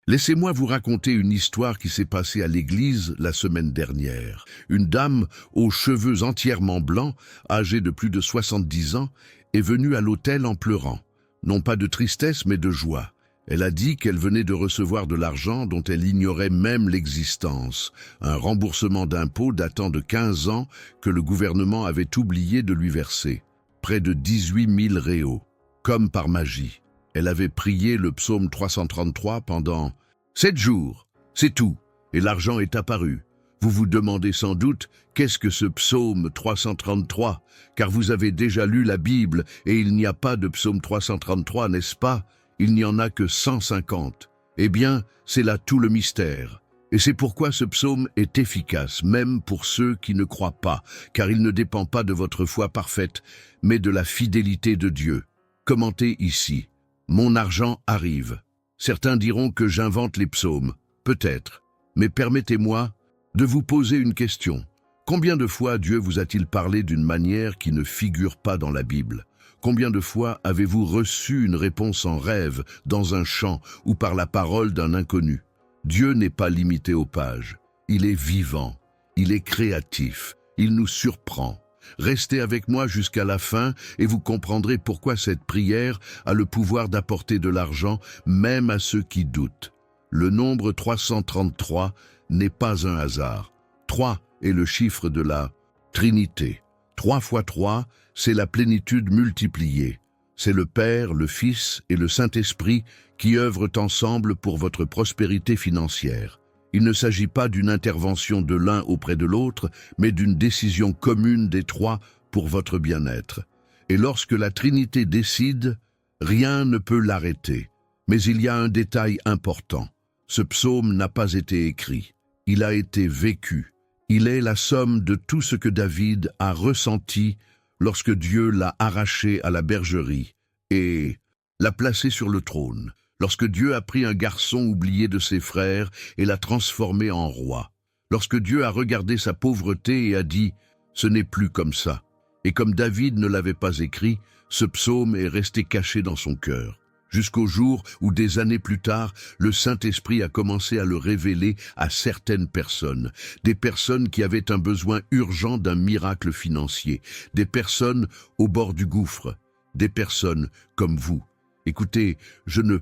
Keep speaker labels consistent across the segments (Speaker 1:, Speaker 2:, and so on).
Speaker 1: Laissez-moi vous raconter une histoire qui s'est passée à l'église la semaine dernière. Une dame aux cheveux entièrement blancs, âgée de plus de 70 ans, est venue à l'autel en pleurant. Non pas de tristesse, mais de joie. Elle a dit qu'elle venait de recevoir de l'argent dont elle ignorait même l'existence, un remboursement d'impôts datant de 15 ans que le gouvernement avait oublié de lui verser. Près de 18 000 réaux. Comme par magie. Elle avait prié le psaume 333 pendant 7 jours. C'est tout. Et l'argent est apparu. Vous vous demandez sans doute, qu'est-ce que ce psaume 333? Car vous avez déjà lu la Bible et il n'y a pas de psaume 333, n'est-ce pas? Il n'y en a que 150. Eh bien, c'est là tout le mystère. Et c'est pourquoi ce psaume est efficace, même pour ceux qui ne croient pas, car il ne dépend pas de votre foi parfaite, mais de la fidélité de Dieu. Commentez ici. Mon argent arrive. Certains diront que j'invente les psaumes. Peut-être. Mais permettez-moi de vous poser une question. Combien de fois Dieu vous a-t-il parlé d'une manière qui ne figure pas dans la Bible? Combien de fois avez-vous reçu une réponse en rêve, dans un chant ou par la parole d'un inconnu? Dieu n'est pas limité aux pages. Il est vivant. Il est créatif. Il nous surprend. Restez avec moi jusqu'à la fin et vous comprendrez pourquoi cette prière a le pouvoir d'apporter de l'argent même à ceux qui doutent. Le nombre 333 n'est pas un hasard. 3 est le chiffre de la Trinité. 3 fois 3, c'est la plénitude multipliée. C'est le Père, le Fils et le Saint-Esprit qui œuvrent ensemble pour votre prospérité financière. Il ne s'agit pas d'une intervention de l'un auprès de l'autre, mais d'une décision commune des trois pour votre bien-être. Et lorsque la Trinité décide, rien ne peut l'arrêter. Mais il y a un détail important. Ce psaume n'a pas été écrit. Il a été vécu. Il est la somme de tout ce que David a ressenti lorsque Dieu l'a arraché à la bergerie et l'a placé sur le trône. Lorsque Dieu a pris un garçon oublié de ses frères et l'a transformé en roi. Lorsque Dieu a regardé sa pauvreté et a dit « Ce n'est plus comme ça ». Et comme David ne l'avait pas écrit, ce psaume est resté caché dans son cœur. Jusqu'au jour où, des années plus tard, le Saint-Esprit a commencé à le révéler à certaines personnes. Des personnes qui avaient un besoin urgent d'un miracle financier. Des personnes au bord du gouffre. Des personnes comme vous. Écoutez, je ne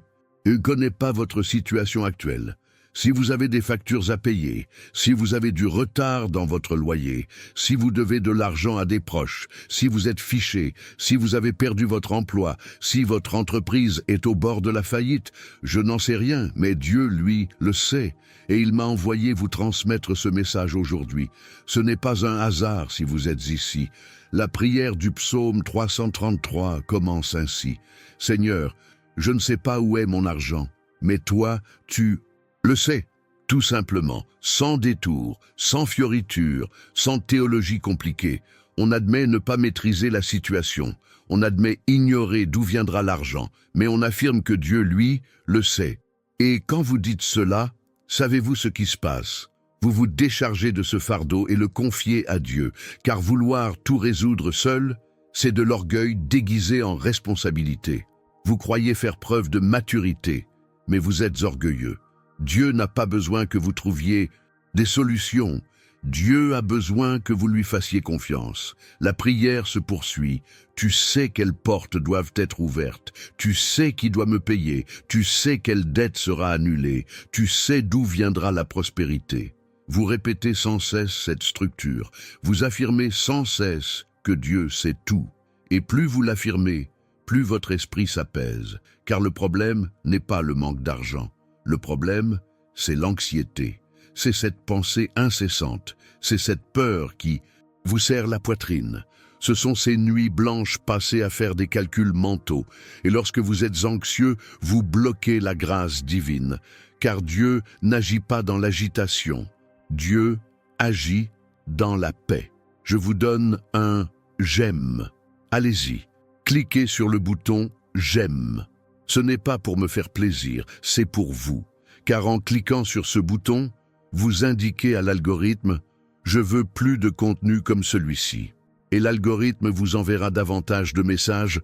Speaker 1: connais pas votre situation actuelle. Si vous avez des factures à payer, si vous avez du retard dans votre loyer, si vous devez de l'argent à des proches, si vous êtes fiché, si vous avez perdu votre emploi, si votre entreprise est au bord de la faillite, je n'en sais rien, mais Dieu, lui, le sait. Et il m'a envoyé vous transmettre ce message aujourd'hui. Ce n'est pas un hasard si vous êtes ici. La prière du psaume 333 commence ainsi. Seigneur, je ne sais pas où est mon argent, mais toi, tu le sais, tout simplement, sans détour, sans fioriture, sans théologie compliquée. On admet ne pas maîtriser la situation, on admet ignorer d'où viendra l'argent, mais on affirme que Dieu, lui, le sait. Et quand vous dites cela, savez-vous ce qui se passe? Vous vous déchargez de ce fardeau et le confiez à Dieu, car vouloir tout résoudre seul, c'est de l'orgueil déguisé en responsabilité. Vous croyez faire preuve de maturité, mais vous êtes orgueilleux. Dieu n'a pas besoin que vous trouviez des solutions. Dieu a besoin que vous lui fassiez confiance. La prière se poursuit. Tu sais quelles portes doivent être ouvertes. Tu sais qui doit me payer. Tu sais quelle dette sera annulée. Tu sais d'où viendra la prospérité. Vous répétez sans cesse cette structure. Vous affirmez sans cesse que Dieu sait tout. Et plus vous l'affirmez, plus votre esprit s'apaise, car le problème n'est pas le manque d'argent. Le problème, c'est l'anxiété. C'est cette pensée incessante, c'est cette peur qui vous serre la poitrine. Ce sont ces nuits blanches passées à faire des calculs mentaux. Et lorsque vous êtes anxieux, vous bloquez la grâce divine, car Dieu n'agit pas dans l'agitation. Dieu agit dans la paix. Je vous donne un « j'aime ». Allez-y. Cliquez sur le bouton « J'aime ». Ce n'est pas pour me faire plaisir, c'est pour vous. Car en cliquant sur ce bouton, vous indiquez à l'algorithme « Je veux plus de contenu comme celui-ci ». Et l'algorithme vous enverra davantage de messages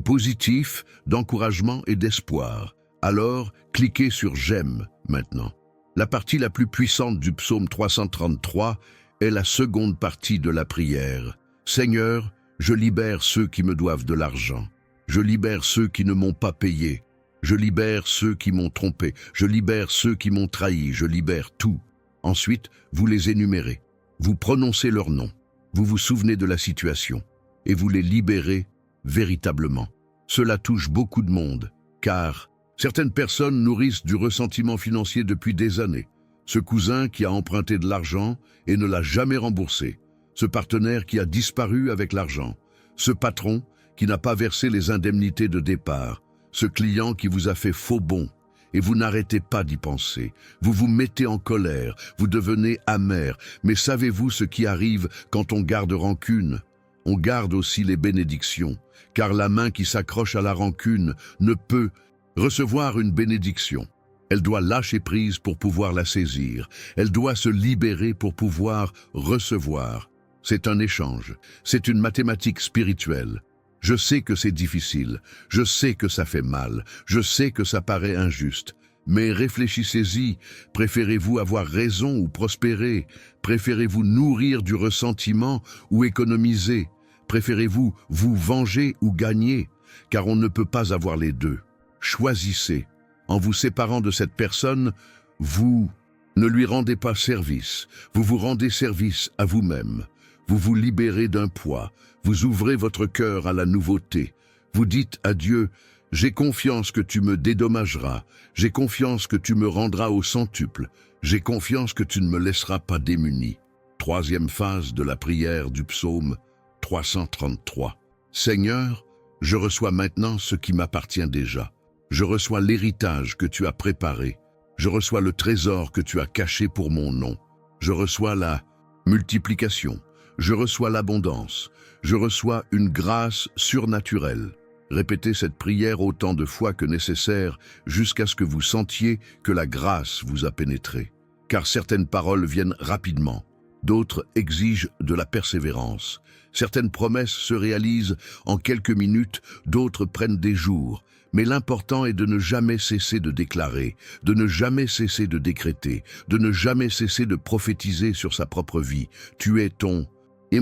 Speaker 1: positifs, d'encouragement et d'espoir. Alors, cliquez sur « J'aime » maintenant. La partie la plus puissante du psaume 333 est la seconde partie de la prière. Seigneur, je libère ceux qui me doivent de l'argent. Je libère ceux qui ne m'ont pas payé. Je libère ceux qui m'ont trompé. Je libère ceux qui m'ont trahi. Je libère tout. Ensuite, vous les énumérez. Vous prononcez leurs noms. Vous vous souvenez de la situation. Et vous les libérez véritablement. Cela touche beaucoup de monde, car certaines personnes nourrissent du ressentiment financier depuis des années. Ce cousin qui a emprunté de l'argent et ne l'a jamais remboursé. Ce partenaire qui a disparu avec l'argent. Ce patron qui n'a pas versé les indemnités de départ. Ce client qui vous a fait faux bond. Et vous n'arrêtez pas d'y penser. Vous vous mettez en colère, vous devenez amer. Mais savez-vous ce qui arrive quand on garde rancune? On garde aussi les bénédictions, car la main qui s'accroche à la rancune ne peut recevoir une bénédiction. Elle doit lâcher prise pour pouvoir la saisir. Elle doit se libérer pour pouvoir recevoir. C'est un échange. C'est une mathématique spirituelle. Je sais que c'est difficile. Je sais que ça fait mal. Je sais que ça paraît injuste. Mais réfléchissez-y. Préférez-vous avoir raison ou prospérer? Préférez-vous nourrir du ressentiment ou économiser? Préférez-vous vous venger ou gagner? Car on ne peut pas avoir les deux. Choisissez. En vous séparant de cette personne, vous ne lui rendez pas service. Vous vous rendez service à vous-même. Vous vous libérez d'un poids. Vous ouvrez votre cœur à la nouveauté. Vous dites à Dieu, « J'ai confiance que tu me dédommageras. J'ai confiance que tu me rendras au centuple. J'ai confiance que tu ne me laisseras pas démuni. » Troisième phase de la prière du psaume 333. Seigneur, je reçois maintenant ce qui m'appartient déjà. Je reçois l'héritage que tu as préparé. Je reçois le trésor que tu as caché pour mon nom. Je reçois la multiplication. Je reçois l'abondance. Je reçois une grâce surnaturelle. Répétez cette prière autant de fois que nécessaire jusqu'à ce que vous sentiez que la grâce vous a pénétré. Car certaines paroles viennent rapidement. D'autres exigent de la persévérance. Certaines promesses se réalisent en quelques minutes, d'autres prennent des jours. Mais l'important est de ne jamais cesser de déclarer, de ne jamais cesser de décréter, de ne jamais cesser de prophétiser sur sa propre vie. Tu es ton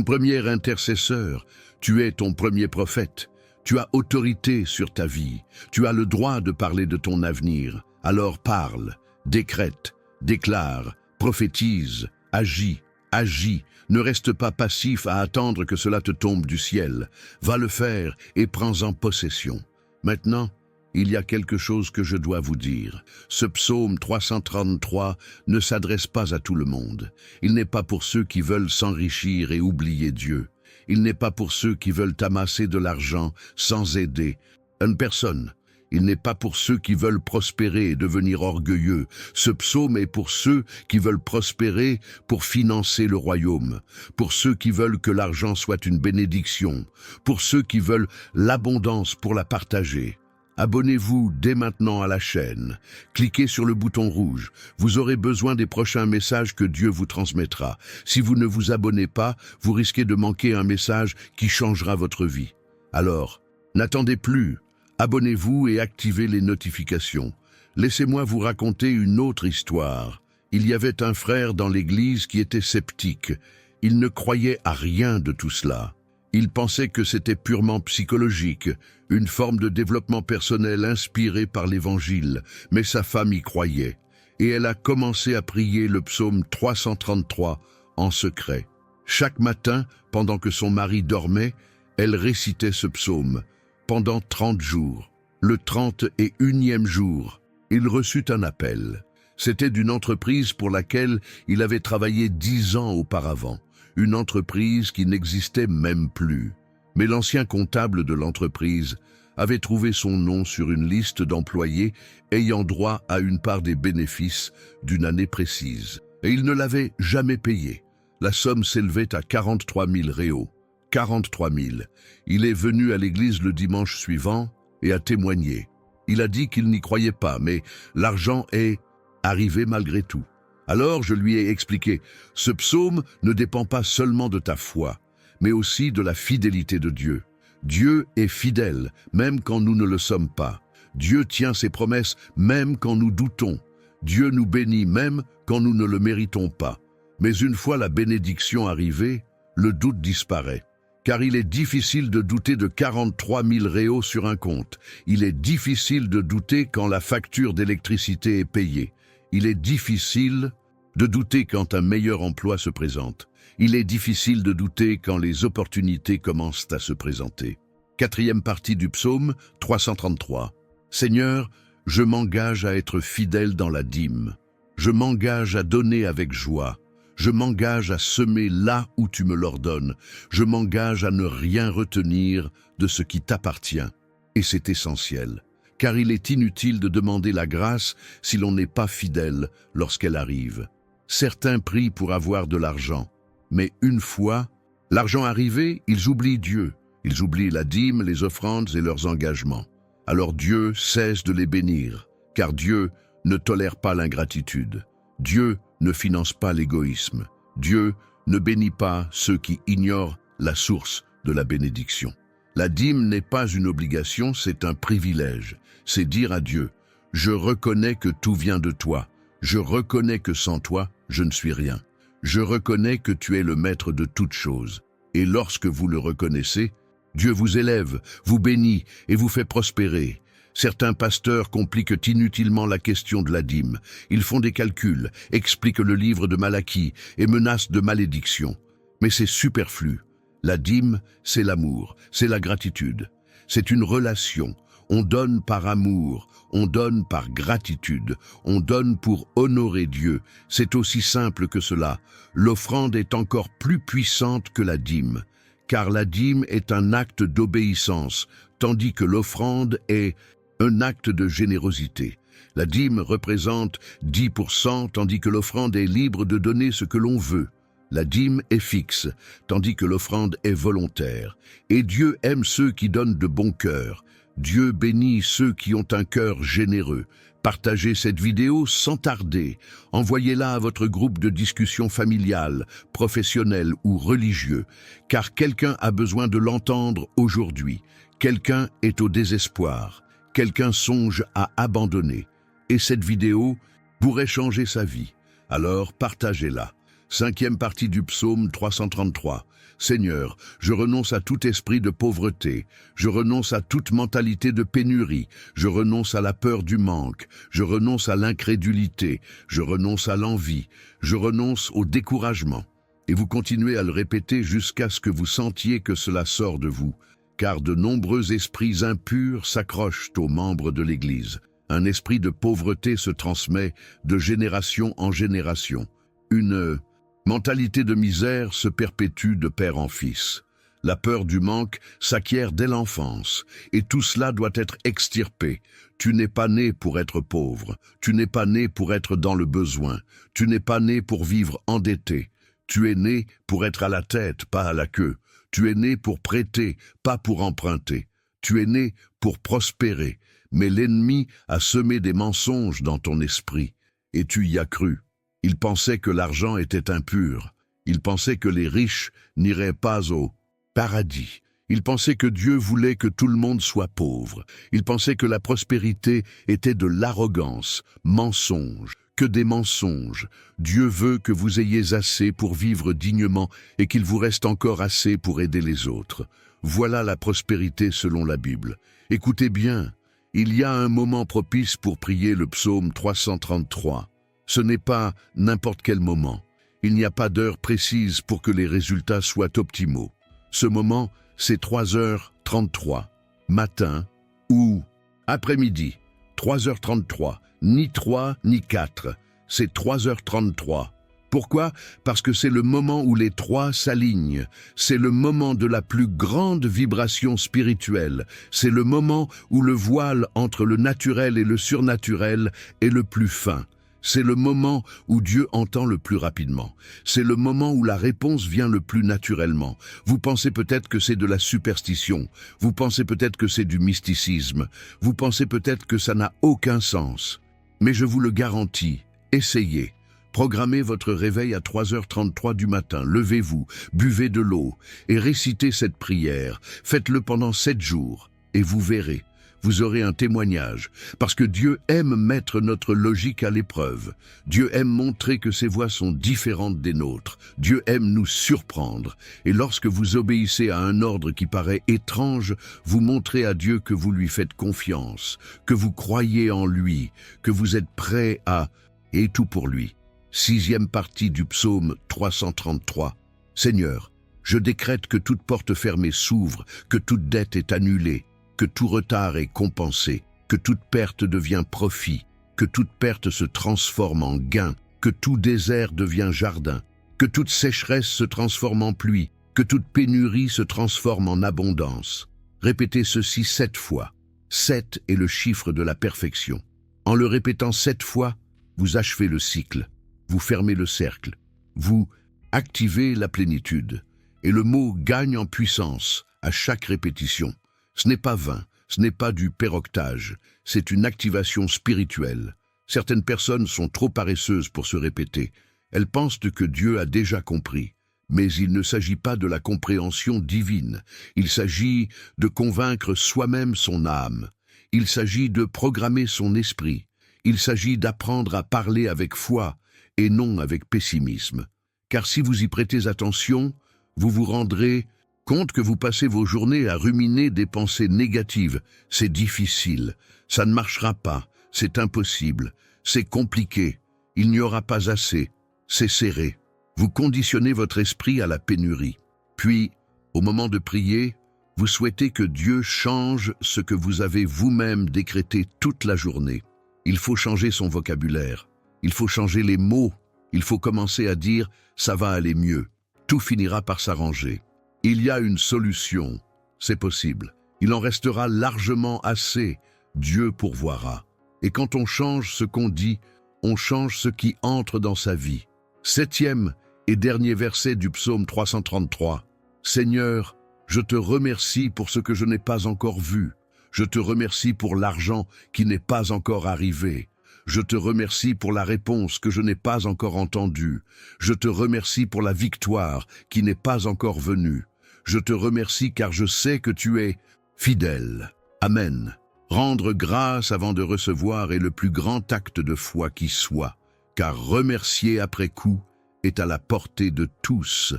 Speaker 1: premier intercesseur, tu es ton premier prophète. Tu as autorité sur ta vie, tu as le droit de parler de ton avenir. Alors parle, décrète, déclare, prophétise, agis. Agis, ne reste pas passif à attendre que cela te tombe du ciel. Va le faire et prends-en possession. Maintenant, il y a quelque chose que je dois vous dire. Ce psaume 333 ne s'adresse pas à tout le monde. Il n'est pas pour ceux qui veulent s'enrichir et oublier Dieu. Il n'est pas pour ceux qui veulent amasser de l'argent sans aider une personne. Il n'est pas pour ceux qui veulent prospérer et devenir orgueilleux. Ce psaume est pour ceux qui veulent prospérer pour financer le royaume, pour ceux qui veulent que l'argent soit une bénédiction, pour ceux qui veulent l'abondance pour la partager. Abonnez-vous dès maintenant à la chaîne. Cliquez sur le bouton rouge. Vous aurez besoin des prochains messages que Dieu vous transmettra. Si vous ne vous abonnez pas, vous risquez de manquer un message qui changera votre vie. Alors, n'attendez plus. Abonnez-vous et activez les notifications. Laissez-moi vous raconter une autre histoire. Il y avait un frère dans l'église qui était sceptique. Il ne croyait à rien de tout cela. Il pensait que c'était purement psychologique, une forme de développement personnel inspirée par l'Évangile, mais sa femme y croyait. Et elle a commencé à prier le psaume 333 en secret. Chaque matin, pendant que son mari dormait, elle récitait ce psaume. Pendant 30 jours. Le 31e jour, il reçut un appel. C'était d'une entreprise pour laquelle il avait travaillé 10 ans auparavant. Une entreprise qui n'existait même plus. Mais l'ancien comptable de l'entreprise avait trouvé son nom sur une liste d'employés ayant droit à une part des bénéfices d'une année précise. Et il ne l'avait jamais payé. La somme s'élevait à 43 000 réaux. 43 000. Il est venu à l'église le dimanche suivant et a témoigné. Il a dit qu'il n'y croyait pas, mais l'argent est arrivé malgré tout. Alors je lui ai expliqué, ce psaume ne dépend pas seulement de ta foi, mais aussi de la fidélité de Dieu. Dieu est fidèle, même quand nous ne le sommes pas. Dieu tient ses promesses, même quand nous doutons. Dieu nous bénit même quand nous ne le méritons pas. Mais une fois la bénédiction arrivée, le doute disparaît. Car il est difficile de douter de 43 000 réaux sur un compte. Il est difficile de douter quand la facture d'électricité est payée. Il est difficile de douter quand un meilleur emploi se présente. Il est difficile de douter quand les opportunités commencent à se présenter. Quatrième partie du psaume 333. Seigneur, je m'engage à être fidèle dans la dîme. Je m'engage à donner avec joie. Je m'engage à semer là où tu me l'ordonnes. Je m'engage à ne rien retenir de ce qui t'appartient. Et c'est essentiel, car il est inutile de demander la grâce si l'on n'est pas fidèle lorsqu'elle arrive. Certains prient pour avoir de l'argent, mais une fois l'argent arrivé, ils oublient Dieu. Ils oublient la dîme, les offrandes et leurs engagements. Alors Dieu cesse de les bénir, car Dieu ne tolère pas l'ingratitude. Dieu ne finance pas l'égoïsme. Dieu ne bénit pas ceux qui ignorent la source de la bénédiction. La dîme n'est pas une obligation, c'est un privilège. C'est dire à Dieu, « Je reconnais que tout vient de toi. Je reconnais que sans toi, je ne suis rien. Je reconnais que tu es le maître de toutes choses. » Et lorsque vous le reconnaissez, Dieu vous élève, vous bénit et vous fait prospérer. Certains pasteurs compliquent inutilement la question de la dîme. Ils font des calculs, expliquent le livre de Malachie et menacent de malédiction. Mais c'est superflu. La dîme, c'est l'amour, c'est la gratitude. C'est une relation. On donne par amour, on donne par gratitude, on donne pour honorer Dieu. C'est aussi simple que cela. L'offrande est encore plus puissante que la dîme, car la dîme est un acte d'obéissance, tandis que l'offrande est un acte de générosité. La dîme représente 10%, tandis que l'offrande est libre de donner ce que l'on veut. La dîme est fixe, tandis que l'offrande est volontaire. Et Dieu aime ceux qui donnent de bon cœur. Dieu bénit ceux qui ont un cœur généreux. Partagez cette vidéo sans tarder. Envoyez-la à votre groupe de discussion familiale, professionnel ou religieux, car quelqu'un a besoin de l'entendre aujourd'hui. Quelqu'un est au désespoir. Quelqu'un songe à abandonner. Et cette vidéo pourrait changer sa vie. Alors partagez-la. Cinquième partie du psaume 333. Seigneur, je renonce à tout esprit de pauvreté, je renonce à toute mentalité de pénurie, je renonce à la peur du manque, je renonce à l'incrédulité, je renonce à l'envie, je renonce au découragement. Et vous continuez à le répéter jusqu'à ce que vous sentiez que cela sort de vous, car de nombreux esprits impurs s'accrochent aux membres de l'Église. Un esprit de pauvreté se transmet de génération en génération. Une mentalité de misère se perpétue de père en fils. La peur du manque s'acquiert dès l'enfance, et tout cela doit être extirpé. Tu n'es pas né pour être pauvre, tu n'es pas né pour être dans le besoin, tu n'es pas né pour vivre endetté. Tu es né pour être à la tête, pas à la queue. Tu es né pour prêter, pas pour emprunter. Tu es né pour prospérer, mais l'ennemi a semé des mensonges dans ton esprit, et tu y as cru. Il pensait que l'argent était impur. Il pensait que les riches n'iraient pas au paradis. Il pensait que Dieu voulait que tout le monde soit pauvre. Il pensait que la prospérité était de l'arrogance, mensonge, que des mensonges. Dieu veut que vous ayez assez pour vivre dignement et qu'il vous reste encore assez pour aider les autres. Voilà la prospérité selon la Bible. Écoutez bien, il y a un moment propice pour prier le psaume 333. Ce n'est pas n'importe quel moment. Il n'y a pas d'heure précise pour que les résultats soient optimaux. Ce moment, c'est 3h33, matin ou après-midi. 3h33, ni 3 ni 4, c'est 3h33. Pourquoi? Parce que c'est le moment où les trois s'alignent. C'est le moment de la plus grande vibration spirituelle. C'est le moment où le voile entre le naturel et le surnaturel est le plus fin. C'est le moment où Dieu entend le plus rapidement. C'est le moment où la réponse vient le plus naturellement. Vous pensez peut-être que c'est de la superstition. Vous pensez peut-être que c'est du mysticisme. Vous pensez peut-être que ça n'a aucun sens. Mais je vous le garantis, essayez. Programmez votre réveil à 3h33 du matin. Levez-vous, buvez de l'eau et récitez cette prière. Faites-le pendant 7 jours et vous verrez. vous aurez un témoignage, parce que Dieu aime mettre notre logique à l'épreuve. Dieu aime montrer que ses voies sont différentes des nôtres. Dieu aime nous surprendre. Et lorsque vous obéissez à un ordre qui paraît étrange, vous montrez à Dieu que vous lui faites confiance, que vous croyez en lui, que vous êtes prêt à... et tout pour lui. 6e partie du psaume 333. Seigneur, je décrète que toute porte fermée s'ouvre, que toute dette est annulée, que tout retard est compensé, que toute perte devient profit, que toute perte se transforme en gain, que tout désert devient jardin, que toute sécheresse se transforme en pluie, que toute pénurie se transforme en abondance. Répétez ceci 7 fois. 7 est le chiffre de la perfection. En le répétant 7 fois, vous achevez le cycle, vous fermez le cercle, vous activez la plénitude. Et le mot gagne en puissance à chaque répétition. Ce n'est pas vain, ce n'est pas du péroctage, c'est une activation spirituelle. Certaines personnes sont trop paresseuses pour se répéter. Elles pensent que Dieu a déjà compris. Mais il ne s'agit pas de la compréhension divine. Il s'agit de convaincre soi-même son âme. Il s'agit de programmer son esprit. Il s'agit d'apprendre à parler avec foi et non avec pessimisme. Car si vous y prêtez attention, vous vous rendrez compte que vous passez vos journées à ruminer des pensées négatives. C'est difficile, ça ne marchera pas, c'est impossible, c'est compliqué, il n'y aura pas assez, c'est serré. Vous conditionnez votre esprit à la pénurie. Puis, au moment de prier, vous souhaitez que Dieu change ce que vous avez vous-même décrété toute la journée. Il faut changer son vocabulaire, il faut changer les mots, il faut commencer à dire « ça va aller mieux ». Tout finira par s'arranger. Il y a une solution, c'est possible. Il en restera largement assez, Dieu pourvoira. Et quand on change ce qu'on dit, on change ce qui entre dans sa vie. 7e et dernier verset du psaume 333. Seigneur, je te remercie pour ce que je n'ai pas encore vu. Je te remercie pour l'argent qui n'est pas encore arrivé. Je te remercie pour la réponse que je n'ai pas encore entendue. Je te remercie pour la victoire qui n'est pas encore venue. Je te remercie car je sais que tu es fidèle. Amen. Rendre grâce avant de recevoir est le plus grand acte de foi qui soit, car remercier après coup est à la portée de tous.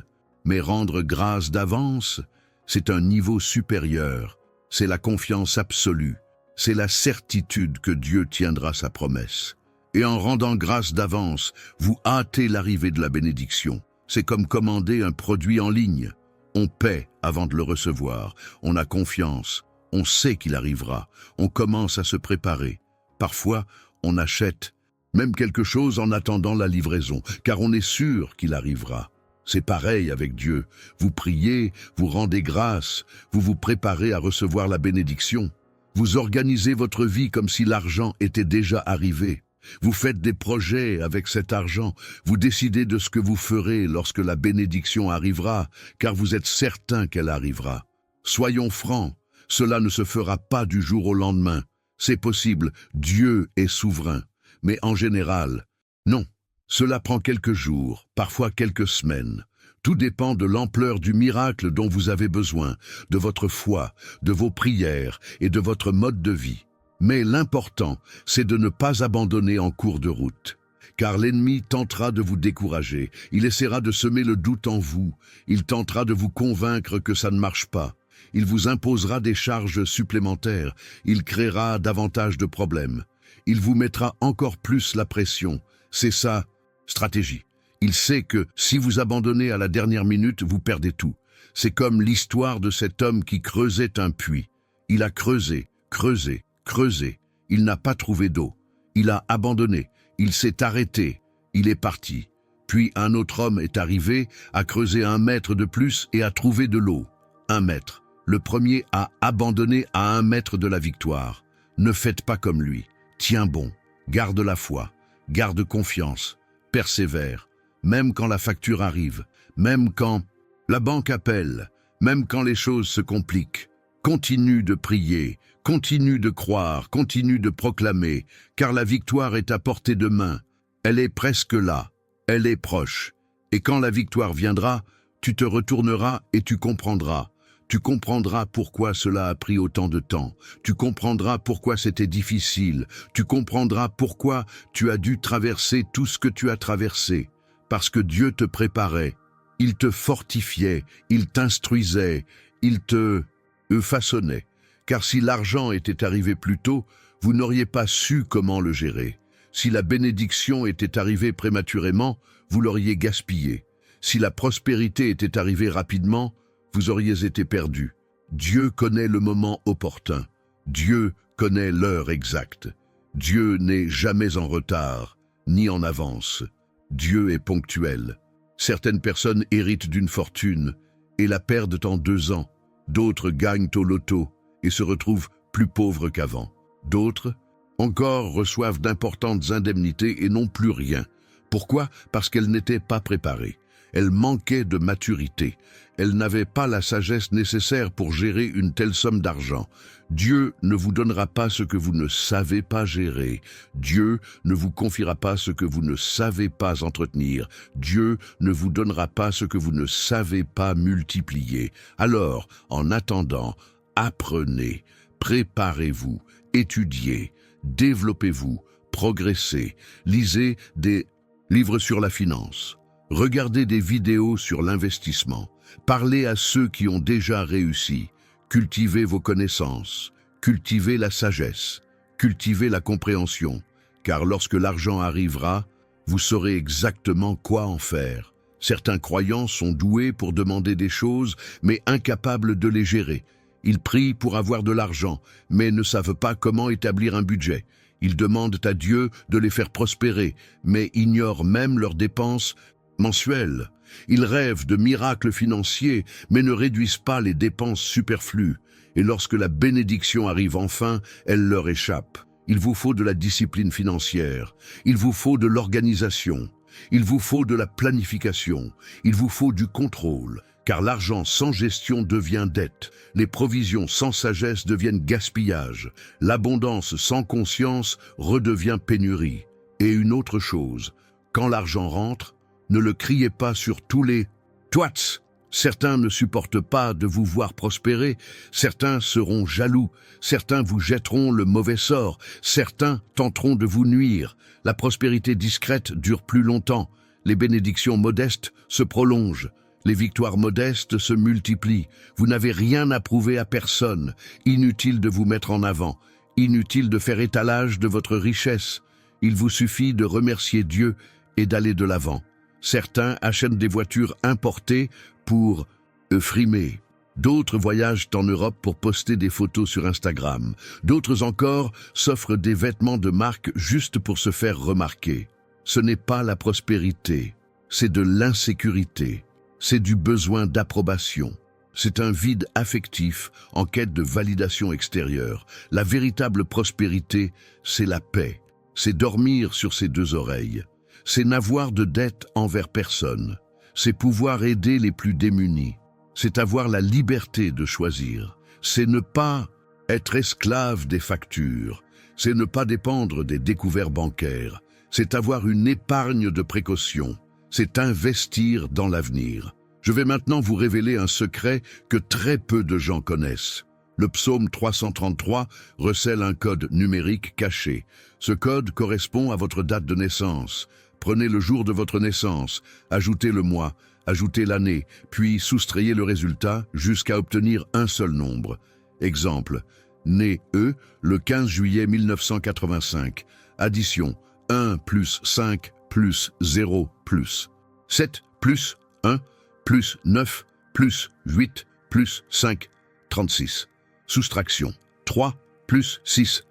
Speaker 1: Mais rendre grâce d'avance, c'est un niveau supérieur. C'est la confiance absolue. C'est la certitude que Dieu tiendra sa promesse. Et en rendant grâce d'avance, vous hâtez l'arrivée de la bénédiction. C'est comme commander un produit en ligne. On paie avant de le recevoir. On a confiance. On sait qu'il arrivera. On commence à se préparer. Parfois, on achète même quelque chose en attendant la livraison, car on est sûr qu'il arrivera. C'est pareil avec Dieu. Vous priez, vous rendez grâce, vous vous préparez à recevoir la bénédiction. Vous organisez votre vie comme si l'argent était déjà arrivé. Vous faites des projets avec cet argent. Vous décidez de ce que vous ferez lorsque la bénédiction arrivera, car vous êtes certain qu'elle arrivera. Soyons francs, cela ne se fera pas du jour au lendemain. C'est possible, Dieu est souverain. Mais en général, non. Cela prend quelques jours, parfois quelques semaines. Tout dépend de l'ampleur du miracle dont vous avez besoin, de votre foi, de vos prières et de votre mode de vie. Mais l'important, c'est de ne pas abandonner en cours de route. Car l'ennemi tentera de vous décourager, il essaiera de semer le doute en vous, il tentera de vous convaincre que ça ne marche pas. Il vous imposera des charges supplémentaires, il créera davantage de problèmes. Il vous mettra encore plus la pression. C'est sa stratégie. Il sait que si vous abandonnez à la dernière minute, vous perdez tout. C'est comme l'histoire de cet homme qui creusait un puits. Il a creusé, creusé, creusé. Il n'a pas trouvé d'eau. Il a abandonné. Il s'est arrêté. Il est parti. Puis un autre homme est arrivé, a creusé 1 mètre de plus et a trouvé de l'eau. 1 mètre. Le premier a abandonné à 1 mètre de la victoire. Ne faites pas comme lui. Tiens bon. Garde la foi. Garde confiance. Persévère. Même quand la facture arrive, même quand la banque appelle, même quand les choses se compliquent. Continue de prier, continue de croire, continue de proclamer, car la victoire est à portée de main. Elle est presque là, elle est proche. Et quand la victoire viendra, tu te retourneras et tu comprendras. Tu comprendras pourquoi cela a pris autant de temps. Tu comprendras pourquoi c'était difficile. Tu comprendras pourquoi tu as dû traverser tout ce que tu as traversé. Parce que Dieu te préparait. Il te fortifiait, il t'instruisait, il te façonnait. Car si l'argent était arrivé plus tôt, vous n'auriez pas su comment le gérer. Si la bénédiction était arrivée prématurément, vous l'auriez gaspillée. Si la prospérité était arrivée rapidement, vous auriez été perdu. Dieu connaît le moment opportun. Dieu connaît l'heure exacte. Dieu n'est jamais en retard, ni en avance. Dieu est ponctuel. Certaines personnes héritent d'une fortune et la perdent en 2 ans. D'autres gagnent au loto et se retrouvent plus pauvres qu'avant. D'autres, encore, reçoivent d'importantes indemnités et n'ont plus rien. Pourquoi? Parce qu'elles n'étaient pas préparées. Elles manquaient de maturité. Elles n'avaient pas la sagesse nécessaire pour gérer une telle somme d'argent. Dieu ne vous donnera pas ce que vous ne savez pas gérer. Dieu ne vous confiera pas ce que vous ne savez pas entretenir. Dieu ne vous donnera pas ce que vous ne savez pas multiplier. Alors, en attendant, apprenez, préparez-vous, étudiez, développez-vous, progressez, lisez des livres sur la finance. Regardez des vidéos sur l'investissement. Parlez à ceux qui ont déjà réussi. Cultivez vos connaissances. Cultivez la sagesse. Cultivez la compréhension. Car lorsque l'argent arrivera, vous saurez exactement quoi en faire. Certains croyants sont doués pour demander des choses, mais incapables de les gérer. Ils prient pour avoir de l'argent, mais ne savent pas comment établir un budget. Ils demandent à Dieu de les faire prospérer, mais ignorent même leurs dépenses mensuelles. Ils rêvent de miracles financiers, mais ne réduisent pas les dépenses superflues. Et lorsque la bénédiction arrive enfin, elle leur échappe. Il vous faut de la discipline financière. Il vous faut de l'organisation. Il vous faut de la planification. Il vous faut du contrôle. Car l'argent sans gestion devient dette. Les provisions sans sagesse deviennent gaspillage. L'abondance sans conscience redevient pénurie. Et une autre chose, quand l'argent rentre, ne le criez pas sur tous les toits. Certains ne supportent pas de vous voir prospérer, certains seront jaloux, certains vous jetteront le mauvais sort, certains tenteront de vous nuire. La prospérité discrète dure plus longtemps, les bénédictions modestes se prolongent, les victoires modestes se multiplient. Vous n'avez rien à prouver à personne, inutile de vous mettre en avant, inutile de faire étalage de votre richesse. Il vous suffit de remercier Dieu et d'aller de l'avant. Certains achètent des voitures importées pour frimer. D'autres voyagent en Europe pour poster des photos sur Instagram. D'autres encore s'offrent des vêtements de marque juste pour se faire remarquer. Ce n'est pas la prospérité, c'est de l'insécurité. C'est du besoin d'approbation. C'est un vide affectif en quête de validation extérieure. La véritable prospérité, c'est la paix. C'est dormir sur ses 2 oreilles. C'est n'avoir de dette envers personne. C'est pouvoir aider les plus démunis. C'est avoir la liberté de choisir. C'est ne pas être esclave des factures. C'est ne pas dépendre des découverts bancaires. C'est avoir une épargne de précaution. C'est investir dans l'avenir. Je vais maintenant vous révéler un secret que très peu de gens connaissent. Le psaume 333 recèle un code numérique caché. Ce code correspond à votre date de naissance. Prenez le jour de votre naissance, ajoutez le mois, ajoutez l'année, puis soustrayez le résultat jusqu'à obtenir un seul nombre. Exemple, né le 15 juillet 1985. Addition, 1 plus 5 plus 0 plus 7 plus 1 plus 9 plus 8 plus 5, 36. Soustraction, 3 plus 6,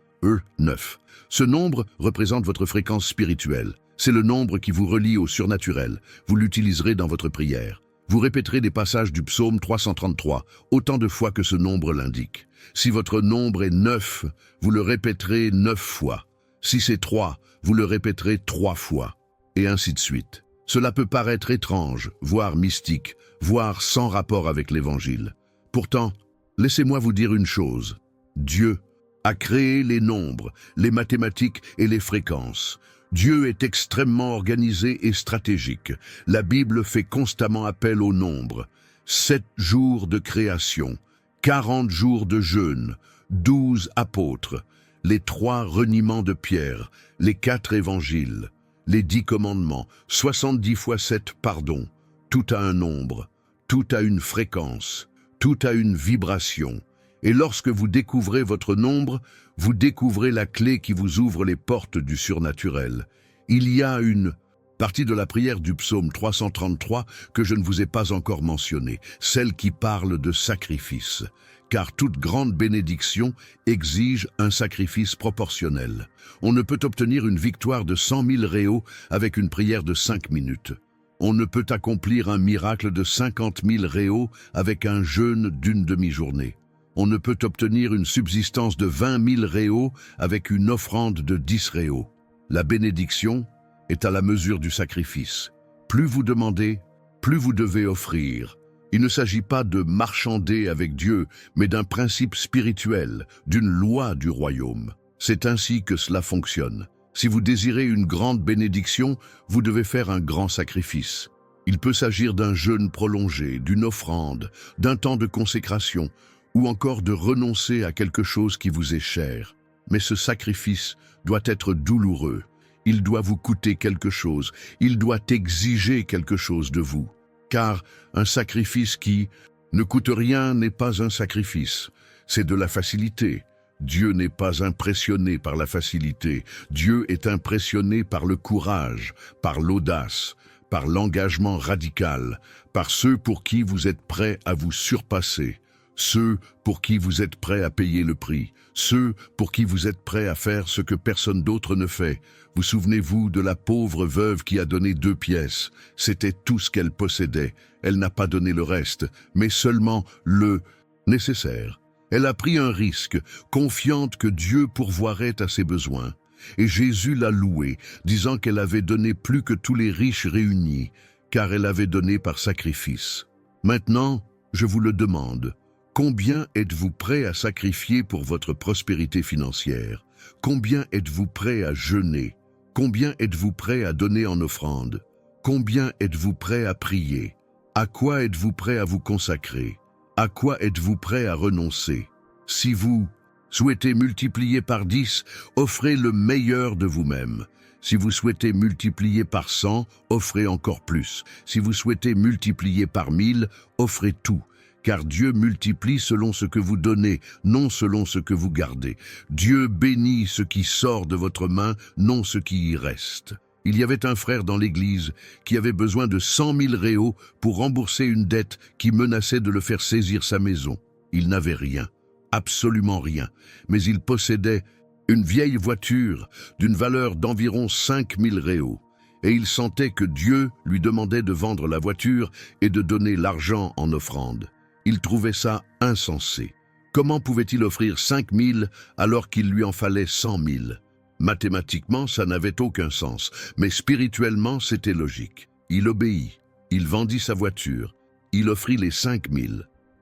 Speaker 1: 9. Ce nombre représente votre fréquence spirituelle. C'est le nombre qui vous relie au surnaturel. Vous l'utiliserez dans votre prière. Vous répéterez des passages du psaume 333, autant de fois que ce nombre l'indique. Si votre nombre est 9, vous le répéterez 9 fois. Si c'est 3, vous le répéterez 3 fois. Et ainsi de suite. Cela peut paraître étrange, voire mystique, voire sans rapport avec l'Évangile. Pourtant, laissez-moi vous dire une chose. Dieu a créé les nombres, les mathématiques et les fréquences. Dieu est extrêmement organisé et stratégique. La Bible fait constamment appel aux nombres. 7 jours de création, 40 jours de jeûne, 12 apôtres, les 3 reniements de Pierre, les 4 évangiles, les 10 commandements, 70 fois 7 pardons. Tout a un nombre, tout a une fréquence, tout a une vibration. Et lorsque vous découvrez votre nombre, vous découvrez la clé qui vous ouvre les portes du surnaturel. Il y a une partie de la prière du psaume 333 que je ne vous ai pas encore mentionnée, celle qui parle de sacrifice. Car toute grande bénédiction exige un sacrifice proportionnel. On ne peut obtenir une victoire de 100 000 réaux avec une prière de 5 minutes. On ne peut accomplir un miracle de 50 000 réaux avec un jeûne d'une demi-journée. On ne peut obtenir une subsistance de 20 000 réaux avec une offrande de 10 réaux. La bénédiction est à la mesure du sacrifice. Plus vous demandez, plus vous devez offrir. Il ne s'agit pas de marchander avec Dieu, mais d'un principe spirituel, d'une loi du royaume. C'est ainsi que cela fonctionne. Si vous désirez une grande bénédiction, vous devez faire un grand sacrifice. Il peut s'agir d'un jeûne prolongé, d'une offrande, d'un temps de consécration, ou encore de renoncer à quelque chose qui vous est cher. Mais ce sacrifice doit être douloureux. Il doit vous coûter quelque chose. Il doit exiger quelque chose de vous. Car un sacrifice qui ne coûte rien n'est pas un sacrifice. C'est de la facilité. Dieu n'est pas impressionné par la facilité. Dieu est impressionné par le courage, par l'audace, par l'engagement radical, par ceux pour qui vous êtes prêts à vous surpasser, ceux pour qui vous êtes prêts à payer le prix, ceux pour qui vous êtes prêts à faire ce que personne d'autre ne fait. Vous souvenez-vous de la pauvre veuve qui a donné 2 pièces? C'était tout ce qu'elle possédait. Elle n'a pas donné le reste, mais seulement le nécessaire. Elle a pris un risque, confiante que Dieu pourvoirait à ses besoins. Et Jésus l'a louée, disant qu'elle avait donné plus que tous les riches réunis, car elle avait donné par sacrifice. Maintenant, je vous le demande, combien êtes-vous prêt à sacrifier pour votre prospérité financière? Combien êtes-vous prêt à jeûner? Combien êtes-vous prêt à donner en offrande? Combien êtes-vous prêt à prier? À quoi êtes-vous prêt à vous consacrer? À quoi êtes-vous prêt à renoncer? Si vous souhaitez multiplier par 10, offrez le meilleur de vous-même. Si vous souhaitez multiplier par 100, offrez encore plus. Si vous souhaitez multiplier par 1000, offrez tout. Car Dieu multiplie selon ce que vous donnez, non selon ce que vous gardez. Dieu bénit ce qui sort de votre main, non ce qui y reste. Il y avait un frère dans l'église qui avait besoin de 100 000 réaux pour rembourser une dette qui menaçait de le faire saisir sa maison. Il n'avait rien, absolument rien, mais il possédait une vieille voiture d'une valeur d'environ 5 000 réaux. Et il sentait que Dieu lui demandait de vendre la voiture et de donner l'argent en offrande. Il trouvait ça insensé. Comment pouvait-il offrir 5 000 alors qu'il lui en fallait 100 000? Mathématiquement, ça n'avait aucun sens, mais spirituellement, c'était logique. Il obéit, il vendit sa voiture, il offrit les 5 000.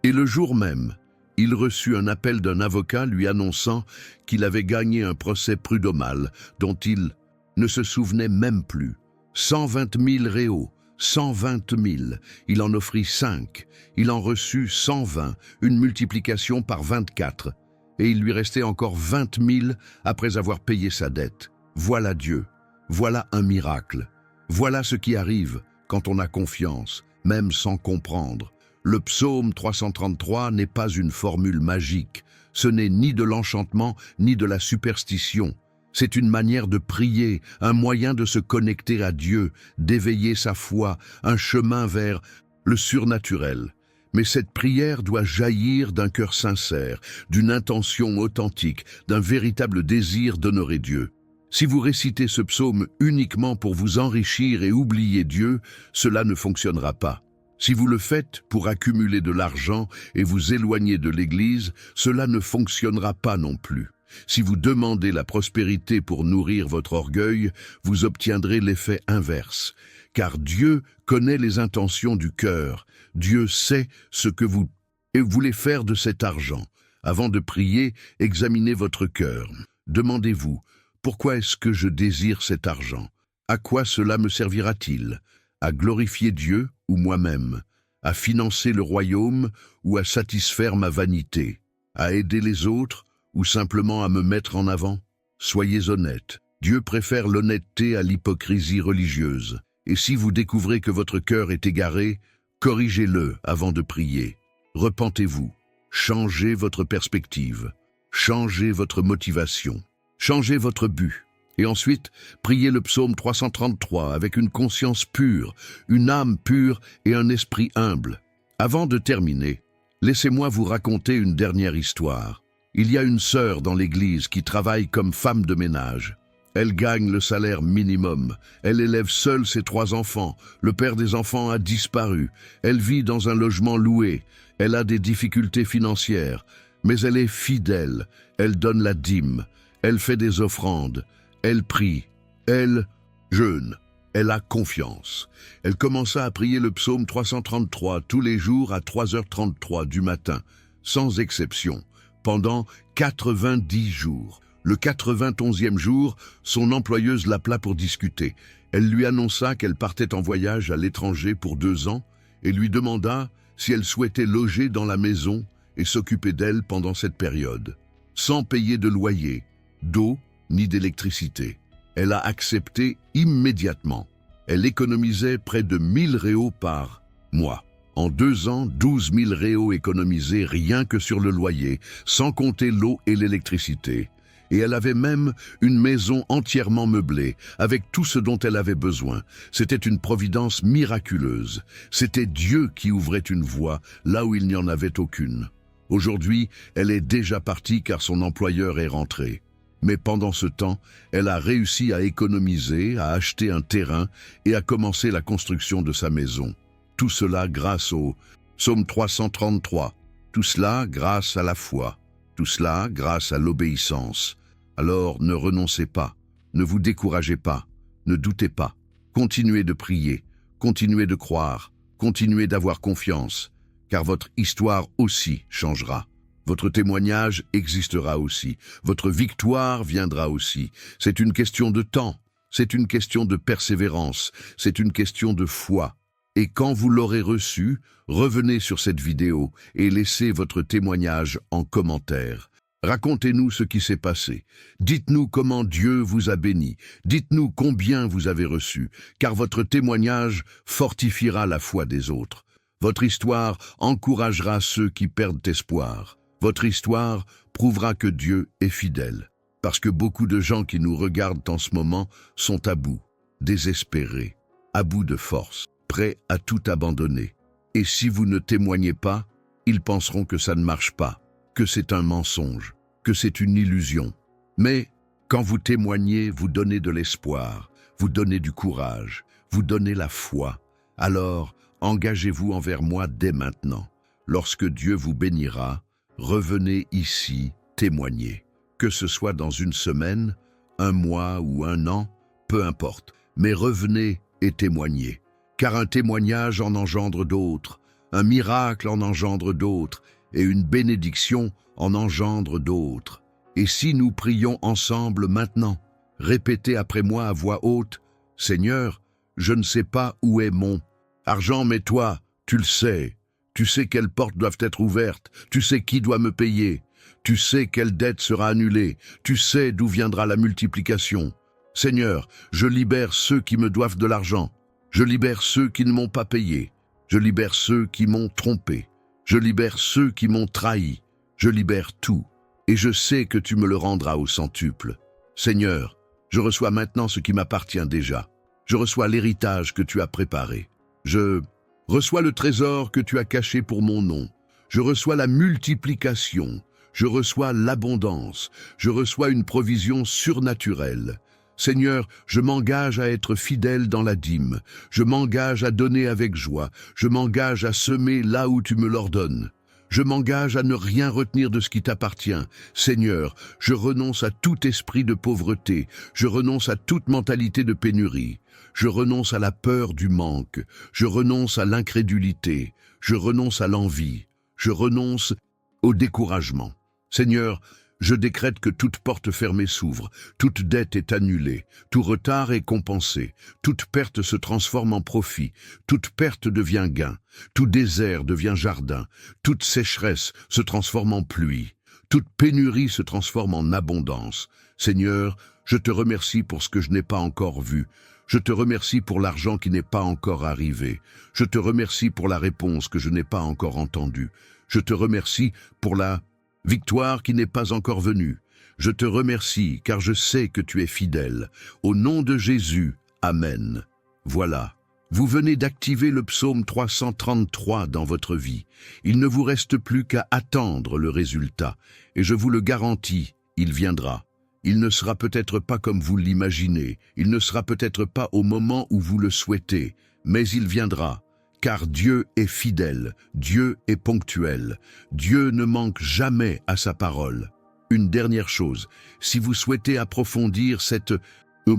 Speaker 1: Et le jour même, il reçut un appel d'un avocat lui annonçant qu'il avait gagné un procès prud'homal dont il ne se souvenait même plus. 120 000 réaux, 120 000, il en offrit 5, il en reçut 120, une multiplication par 24. Et il lui restait encore 20 000 après avoir payé sa dette. Voilà Dieu, voilà un miracle. Voilà ce qui arrive quand on a confiance, même sans comprendre. Le psaume 333 n'est pas une formule magique. Ce n'est ni de l'enchantement, ni de la superstition. C'est une manière de prier, un moyen de se connecter à Dieu, d'éveiller sa foi, un chemin vers le surnaturel. Mais cette prière doit jaillir d'un cœur sincère, d'une intention authentique, d'un véritable désir d'honorer Dieu. Si vous récitez ce psaume uniquement pour vous enrichir et oublier Dieu, cela ne fonctionnera pas. Si vous le faites pour accumuler de l'argent et vous éloigner de l'Église, cela ne fonctionnera pas non plus. Si vous demandez la prospérité pour nourrir votre orgueil, vous obtiendrez l'effet inverse. Car Dieu connaît les intentions du cœur. Dieu sait ce que vous voulez faire de cet argent. Avant de prier, examinez votre cœur. Demandez-vous, pourquoi est-ce que je désire cet argent? À quoi cela me servira-t-il? À glorifier Dieu ou moi-même? à financer le royaume ou à satisfaire ma vanité, à aider les autres ou simplement à me mettre en avant? Soyez honnête. Dieu préfère l'honnêteté à l'hypocrisie religieuse. Et si vous découvrez que votre cœur est égaré, corrigez-le avant de prier. Repentez-vous. Changez votre perspective. Changez votre motivation. Changez votre but. Et ensuite, priez le psaume 333 avec une conscience pure, une âme pure et un esprit humble. Avant de terminer, laissez-moi vous raconter une dernière histoire. Il y a une sœur dans l'église qui travaille comme femme de ménage. Elle gagne le salaire minimum. Elle élève seule ses 3 enfants. Le père des enfants a disparu. Elle vit dans un logement loué. Elle a des difficultés financières. Mais elle est fidèle. Elle donne la dîme. Elle fait des offrandes. Elle prie. Elle jeûne. Elle a confiance. Elle commença à prier le psaume 333 tous les jours à 3h33 du matin, sans exception, pendant 90 jours. Le 91e jour, son employeuse l'appela pour discuter. Elle lui annonça qu'elle partait en voyage à l'étranger pour 2 ans et lui demanda si elle souhaitait loger dans la maison et s'occuper d'elle pendant cette période, sans payer de loyer, d'eau ni d'électricité. Elle a accepté immédiatement. Elle économisait près de 1000 réaux par mois. En 2 ans, 12 000 réaux économisés rien que sur le loyer, sans compter l'eau et l'électricité. Et elle avait même une maison entièrement meublée, avec tout ce dont elle avait besoin. C'était une providence miraculeuse. C'était Dieu qui ouvrait une voie là où il n'y en avait aucune. Aujourd'hui, elle est déjà partie car son employeur est rentré. Mais pendant ce temps, elle a réussi à économiser, à acheter un terrain et à commencer la construction de sa maison. Tout cela grâce au psaume 333. Tout cela grâce à la foi. Tout cela grâce à l'obéissance. Alors ne renoncez pas, ne vous découragez pas, ne doutez pas. Continuez de prier, continuez de croire, continuez d'avoir confiance, car votre histoire aussi changera. Votre témoignage existera aussi, votre victoire viendra aussi. C'est une question de temps, c'est une question de persévérance, c'est une question de foi. Et quand vous l'aurez reçu, revenez sur cette vidéo et laissez votre témoignage en commentaire. Racontez-nous ce qui s'est passé. Dites-nous comment Dieu vous a béni. Dites-nous combien vous avez reçu, car votre témoignage fortifiera la foi des autres. Votre histoire encouragera ceux qui perdent espoir. Votre histoire prouvera que Dieu est fidèle, parce que beaucoup de gens qui nous regardent en ce moment sont à bout, désespérés, à bout de force, prêts à tout abandonner. Et si vous ne témoignez pas, ils penseront que ça ne marche pas, que c'est un mensonge, que c'est une illusion. Mais quand vous témoignez, vous donnez de l'espoir, vous donnez du courage, vous donnez la foi. Alors, engagez-vous envers moi dès maintenant. Lorsque Dieu vous bénira, revenez ici témoigner. Que ce soit dans une semaine, 1 mois ou 1 an, peu importe. Mais revenez et témoignez. Car un témoignage en engendre d'autres, un miracle en engendre d'autres, et une bénédiction en engendre d'autres. Et si nous prions ensemble maintenant, répétez après moi à voix haute, « Seigneur, je ne sais pas où est mon argent, mais toi, tu le sais. Tu sais quelles portes doivent être ouvertes, tu sais qui doit me payer, tu sais quelle dette sera annulée, tu sais d'où viendra la multiplication. Seigneur, je libère ceux qui me doivent de l'argent, je libère ceux qui ne m'ont pas payé, je libère ceux qui m'ont trompé, je libère ceux qui m'ont trahi, je libère tout, et je sais que tu me le rendras au centuple. Seigneur, je reçois maintenant ce qui m'appartient déjà, je reçois l'héritage que tu as préparé, je reçois le trésor que tu as caché pour mon nom. Je reçois la multiplication. Je reçois l'abondance. Je reçois une provision surnaturelle. Seigneur, je m'engage à être fidèle dans la dîme. Je m'engage à donner avec joie. Je m'engage à semer là où tu me l'ordonnes. Je m'engage à ne rien retenir de ce qui t'appartient. Seigneur, je renonce à tout esprit de pauvreté. Je renonce à toute mentalité de pénurie. Je renonce à la peur du manque. Je renonce à l'incrédulité. Je renonce à l'envie. Je renonce au découragement. Seigneur, Je décrète que toute porte fermée s'ouvre, toute dette est annulée, tout retard est compensé, toute perte se transforme en profit, toute perte devient gain, tout désert devient jardin, toute sécheresse se transforme en pluie, toute pénurie se transforme en abondance. Seigneur, je te remercie pour ce que je n'ai pas encore vu. Je te remercie pour l'argent qui n'est pas encore arrivé. Je te remercie pour la réponse que je n'ai pas encore entendue. Je te remercie pour la victoire qui n'est pas encore venue. Je te remercie car je sais que tu es fidèle. Au nom de Jésus, Amen. Voilà, vous venez d'activer le psaume 333 dans votre vie. Il ne vous reste plus qu'à attendre le résultat. Et je vous le garantis, il viendra. Il ne sera peut-être pas comme vous l'imaginez, il ne sera peut-être pas au moment où vous le souhaitez, mais il viendra. Car Dieu est fidèle, Dieu est ponctuel, Dieu ne manque jamais à sa parole. Une dernière chose, si vous souhaitez approfondir cette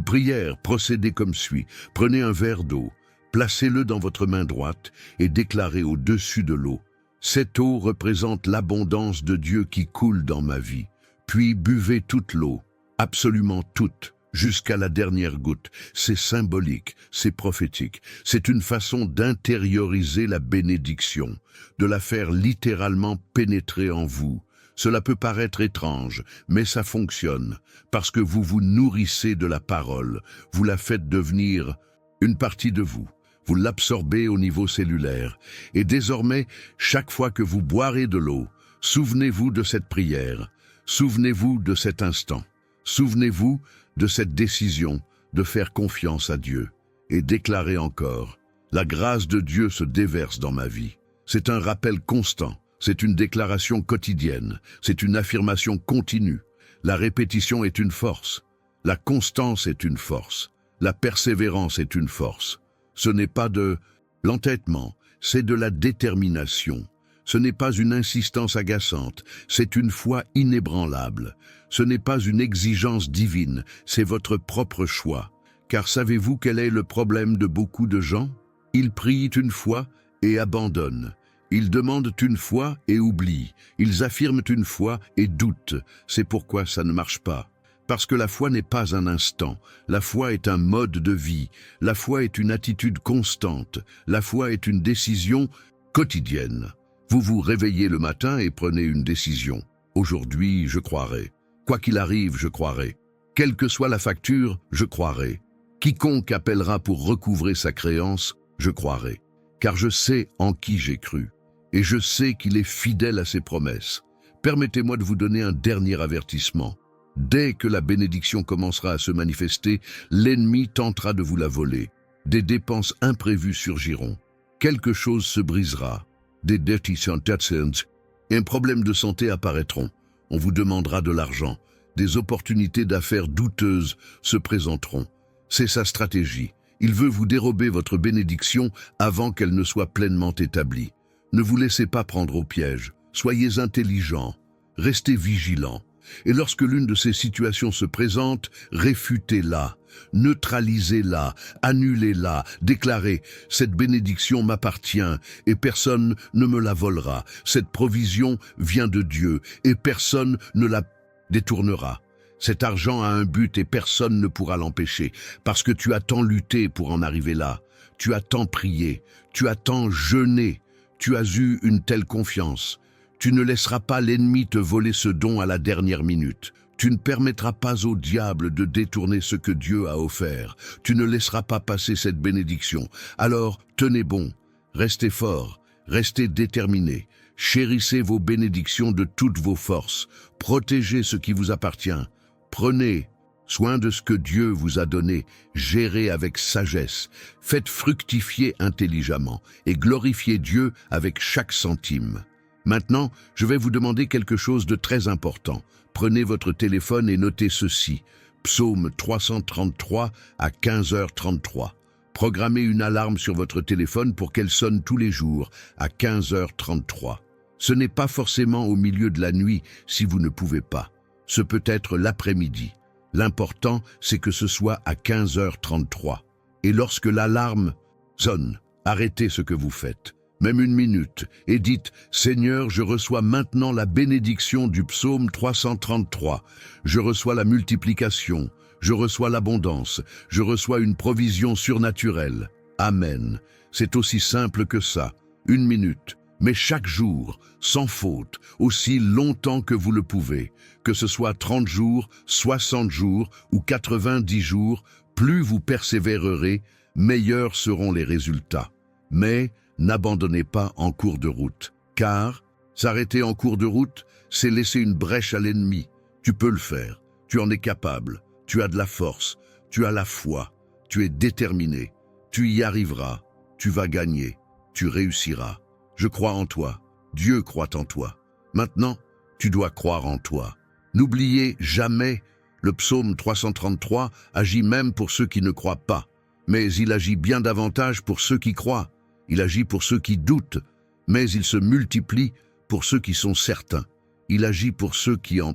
Speaker 1: prière, procédez comme suit. Prenez un verre d'eau, placez-le dans votre main droite et déclarez au-dessus de l'eau. Cette eau représente l'abondance de Dieu qui coule dans ma vie. Puis buvez toute l'eau, absolument toute, jusqu'à la dernière goutte. C'est symbolique, c'est prophétique. C'est une façon d'intérioriser la bénédiction, de la faire littéralement pénétrer en vous. Cela peut paraître étrange, mais ça fonctionne, parce que vous vous nourrissez de la parole, vous la faites devenir une partie de vous. Vous l'absorbez au niveau cellulaire. Et désormais, chaque fois que vous boirez de l'eau, souvenez-vous de cette prière, souvenez-vous de cet instant, souvenez-vous de cette décision de faire confiance à Dieu et déclarez encore, la grâce de Dieu se déverse dans ma vie. C'est un rappel constant, c'est une déclaration quotidienne, c'est une affirmation continue. La répétition est une force, la constance est une force, la persévérance est une force. Ce n'est pas de l'entêtement, c'est de la détermination. Ce n'est pas une insistance agaçante, c'est une foi inébranlable. Ce n'est pas une exigence divine, c'est votre propre choix. Car savez-vous quel est le problème de beaucoup de gens? Ils prient une fois et abandonnent. Ils demandent une fois et oublient. Ils affirment une fois et doutent. C'est pourquoi ça ne marche pas. Parce que la foi n'est pas un instant. La foi est un mode de vie. La foi est une attitude constante. La foi est une décision quotidienne. Vous vous réveillez le matin et prenez une décision. Aujourd'hui, je croirai. Quoi qu'il arrive, je croirai. Quelle que soit la facture, je croirai. Quiconque appellera pour recouvrer sa créance, je croirai. Car je sais en qui j'ai cru. Et je sais qu'il est fidèle à ses promesses. Permettez-moi de vous donner un dernier avertissement. Dès que la bénédiction commencera à se manifester, l'ennemi tentera de vous la voler. Des dépenses imprévues surgiront. Quelque chose se brisera. Des dirty sentences, un problème de santé apparaîtront. On vous demandera de l'argent. Des opportunités d'affaires douteuses se présenteront. C'est sa stratégie. Il veut vous dérober votre bénédiction avant qu'elle ne soit pleinement établie. Ne vous laissez pas prendre au piège. Soyez intelligent. Restez vigilant. Et lorsque l'une de ces situations se présente, réfutez-la, neutralisez-la, annulez-la, déclarez « Cette bénédiction m'appartient et personne ne me la volera. Cette provision vient de Dieu et personne ne la détournera. Cet argent a un but et personne ne pourra l'empêcher parce que tu as tant lutté pour en arriver là. Tu as tant prié, tu as tant jeûné, tu as eu une telle confiance. Tu ne laisseras pas l'ennemi te voler ce don à la dernière minute. Tu ne permettras pas au diable de détourner ce que Dieu a offert. Tu ne laisseras pas passer cette bénédiction. Alors, tenez bon, restez fort, restez déterminés. Chérissez vos bénédictions de toutes vos forces. Protégez ce qui vous appartient. Prenez soin de ce que Dieu vous a donné. Gérez avec sagesse. Faites fructifier intelligemment et glorifiez Dieu avec chaque centime. Maintenant, je vais vous demander quelque chose de très important. Prenez votre téléphone et notez ceci. Psaume 333 à 15h33. Programmez une alarme sur votre téléphone pour qu'elle sonne tous les jours à 15h33. Ce n'est pas forcément au milieu de la nuit si vous ne pouvez pas. Ce peut être l'après-midi. L'important, c'est que ce soit à 15h33. Et lorsque l'alarme sonne, arrêtez ce que vous faites. même une minute, et dites « Seigneur, je reçois maintenant la bénédiction du psaume 333. Je reçois la multiplication, je reçois l'abondance, je reçois une provision surnaturelle. Amen. » C'est aussi simple que ça. Une minute, mais chaque jour, sans faute, aussi longtemps que vous le pouvez. Que ce soit 30 jours, 60 jours ou 90 jours, plus vous persévérerez, meilleurs seront les résultats. Mais n'abandonnez pas en cours de route, car s'arrêter en cours de route, c'est laisser une brèche à l'ennemi. Tu peux le faire, tu en es capable, tu as de la force, tu as la foi, tu es déterminé, tu y arriveras, tu vas gagner, tu réussiras. Je crois en toi, Dieu croit en toi. Maintenant, tu dois croire en toi. N'oubliez jamais, le psaume 333 agit même pour ceux qui ne croient pas, mais il agit bien davantage pour ceux qui croient. Il agit pour ceux qui doutent, mais il se multiplie pour ceux qui sont certains. Il agit pour ceux qui en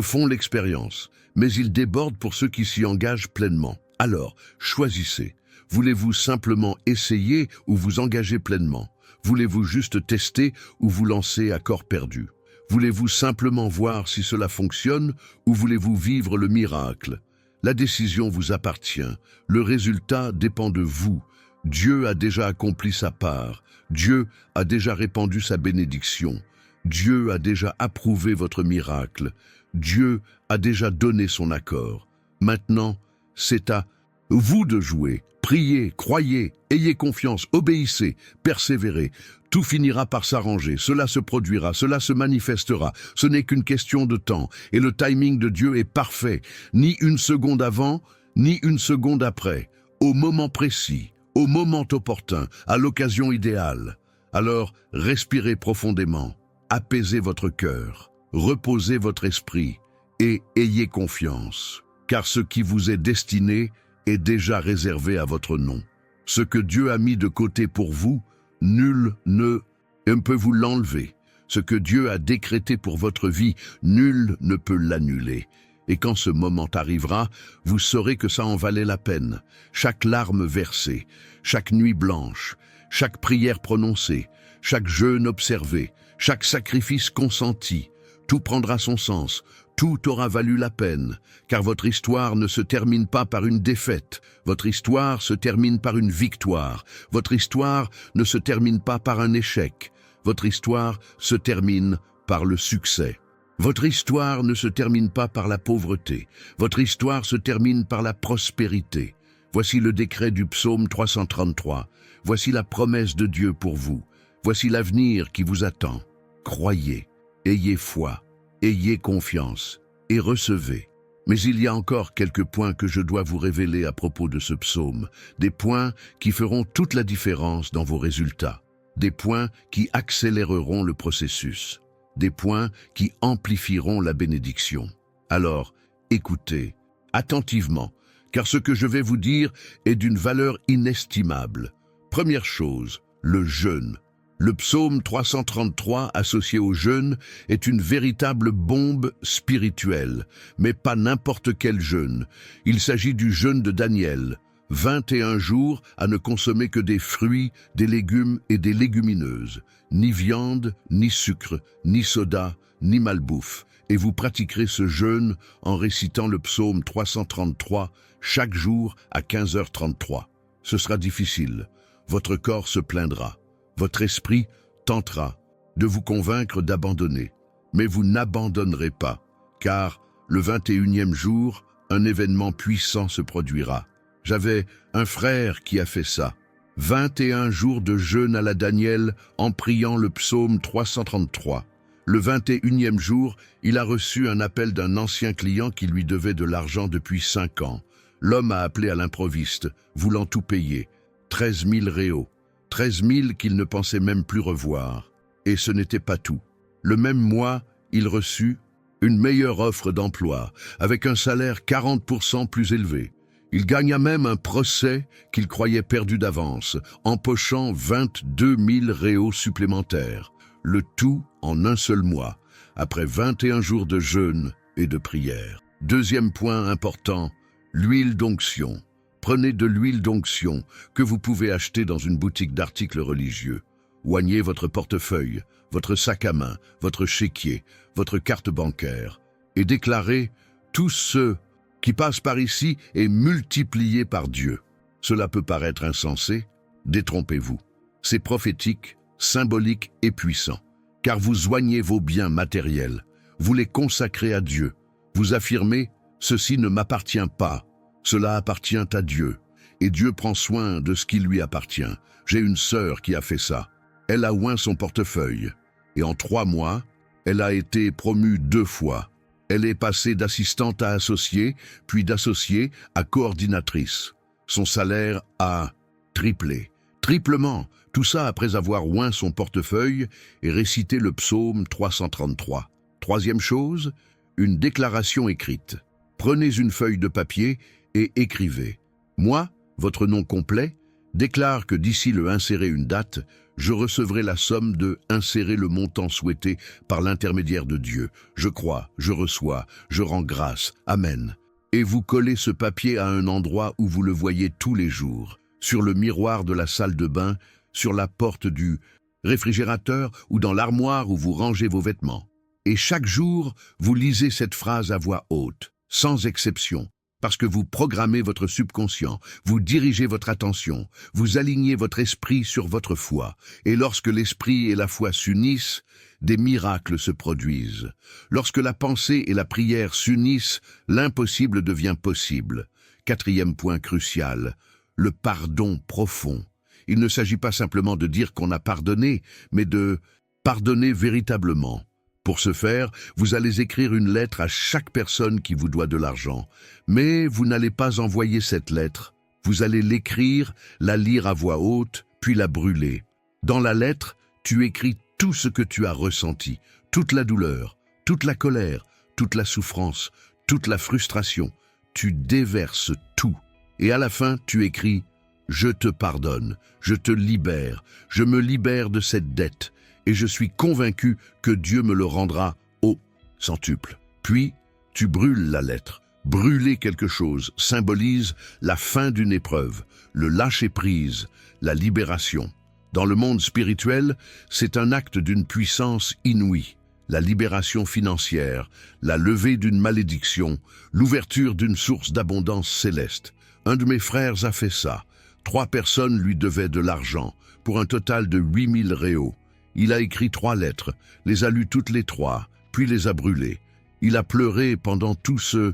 Speaker 1: font l'expérience, mais il déborde pour ceux qui s'y engagent pleinement. Alors, choisissez. Voulez-vous simplement essayer ou vous engager pleinement? Voulez-vous juste tester ou vous lancer à corps perdu? Voulez-vous simplement voir si cela fonctionne ou voulez-vous vivre le miracle? La décision vous appartient. Le résultat dépend de vous. Dieu a déjà accompli sa part. Dieu a déjà répandu sa bénédiction. Dieu a déjà approuvé votre miracle. Dieu a déjà donné son accord. Maintenant, c'est à vous de jouer. Priez, croyez, ayez confiance, obéissez, persévérez. Tout finira par s'arranger, cela se produira, cela se manifestera. Ce n'est qu'une question de temps, et le timing de Dieu est parfait. Ni une seconde avant, ni une seconde après. Au moment précis, au moment opportun, à l'occasion idéale. Alors, respirez profondément, apaisez votre cœur, reposez votre esprit, et ayez confiance. Car ce qui vous est destiné est déjà réservé à votre nom. Ce que Dieu a mis de côté pour vous, nul ne peut vous l'enlever. Ce que Dieu a décrété pour votre vie, nul ne peut l'annuler. Et quand ce moment arrivera, vous saurez que ça en valait la peine. Chaque larme versée, chaque nuit blanche, chaque prière prononcée, chaque jeûne observé, chaque sacrifice consenti, tout prendra son sens. Tout aura valu la peine, car votre histoire ne se termine pas par une défaite. Votre histoire se termine par une victoire. Votre histoire ne se termine pas par un échec. Votre histoire se termine par le succès. Votre histoire ne se termine pas par la pauvreté. Votre histoire se termine par la prospérité. Voici le décret du psaume 333. Voici la promesse de Dieu pour vous. Voici l'avenir qui vous attend. Croyez, ayez foi. Ayez confiance et recevez. Mais il y a encore quelques points que je dois vous révéler à propos de ce psaume, des points qui feront toute la différence dans vos résultats, des points qui accéléreront le processus, des points qui amplifieront la bénédiction. Alors, écoutez attentivement, car ce que je vais vous dire est d'une valeur inestimable. Première chose, le jeûne. Le psaume 333 associé au jeûne est une véritable bombe spirituelle, mais pas n'importe quel jeûne. Il s'agit du jeûne de Daniel, 21 jours à ne consommer que des fruits, des légumes et des légumineuses, ni viande, ni sucre, ni soda, ni malbouffe. Et vous pratiquerez ce jeûne en récitant le psaume 333 chaque jour à 15h33. Ce sera difficile, votre corps se plaindra. Votre esprit tentera de vous convaincre d'abandonner, mais vous n'abandonnerez pas, car le 21e jour, un événement puissant se produira. J'avais un frère qui a fait ça. 21 jours de jeûne à la Daniel en priant le psaume 333. Le 21e jour, il a reçu un appel d'un ancien client qui lui devait de l'argent depuis 5 ans. L'homme a appelé à l'improviste, voulant tout payer, 13 000 réaux. 13 000 qu'il ne pensait même plus revoir. Et ce n'était pas tout. Le même mois, il reçut une meilleure offre d'emploi, avec un salaire 40% plus élevé. Il gagna même un procès qu'il croyait perdu d'avance, empochant 22 000 réaux supplémentaires. Le tout en un seul mois, après 21 jours de jeûne et de prière. Deuxième point important, l'huile d'onction. Prenez de l'huile d'onction que vous pouvez acheter dans une boutique d'articles religieux. Oignez votre portefeuille, votre sac à main, votre chéquier, votre carte bancaire, et déclarez « Tout ce qui passe par ici est multiplié par Dieu ». Cela peut paraître insensé, détrompez-vous. C'est prophétique, symbolique et puissant, car vous oignez vos biens matériels, vous les consacrez à Dieu. Vous affirmez « Ceci ne m'appartient pas, cela appartient à Dieu, et Dieu prend soin de ce qui lui appartient. J'ai une sœur qui a fait ça. Elle a oint son portefeuille, et en 3 mois, elle a été promue 2 fois. Elle est passée d'assistante à associée, puis d'associée à coordinatrice. Son salaire a triplé. Triplement, tout ça après avoir oint son portefeuille et récité le psaume 333. Troisième chose, une déclaration écrite. Prenez une feuille de papier et écrivez. Moi, votre nom complet, déclare que d'ici le insérer une date, je recevrai la somme de insérer le montant souhaité par l'intermédiaire de Dieu. Je crois, je reçois, je rends grâce. Amen. Et vous collez ce papier à un endroit où vous le voyez tous les jours, sur le miroir de la salle de bain, sur la porte du réfrigérateur ou dans l'armoire où vous rangez vos vêtements. Et chaque jour, vous lisez cette phrase à voix haute, sans exception, parce que vous programmez votre subconscient, vous dirigez votre attention, vous alignez votre esprit sur votre foi. Et lorsque l'esprit et la foi s'unissent, des miracles se produisent. Lorsque la pensée et la prière s'unissent, l'impossible devient possible. 4e point crucial, le pardon profond. Il ne s'agit pas simplement de dire qu'on a pardonné, mais de pardonner véritablement. Pour ce faire, vous allez écrire une lettre à chaque personne qui vous doit de l'argent. Mais vous n'allez pas envoyer cette lettre. Vous allez l'écrire, la lire à voix haute, puis la brûler. Dans la lettre, tu écris tout ce que tu as ressenti, toute la douleur, toute la colère, toute la souffrance, toute la frustration. Tu déverses tout. Et à la fin, tu écris « Je te pardonne, je te libère, je me libère de cette dette. » Et je suis convaincu que Dieu me le rendra au centuple. Puis, tu brûles la lettre. Brûler quelque chose symbolise la fin d'une épreuve, le lâcher-prise, la libération. Dans le monde spirituel, c'est un acte d'une puissance inouïe. La libération financière, la levée d'une malédiction, l'ouverture d'une source d'abondance céleste. Un de mes frères a fait ça. 3 personnes lui devaient de l'argent, pour un total de 8000 réaux. Il a écrit 3 lettres, les a lues toutes les 3, puis les a brûlées. Il a pleuré pendant tout ce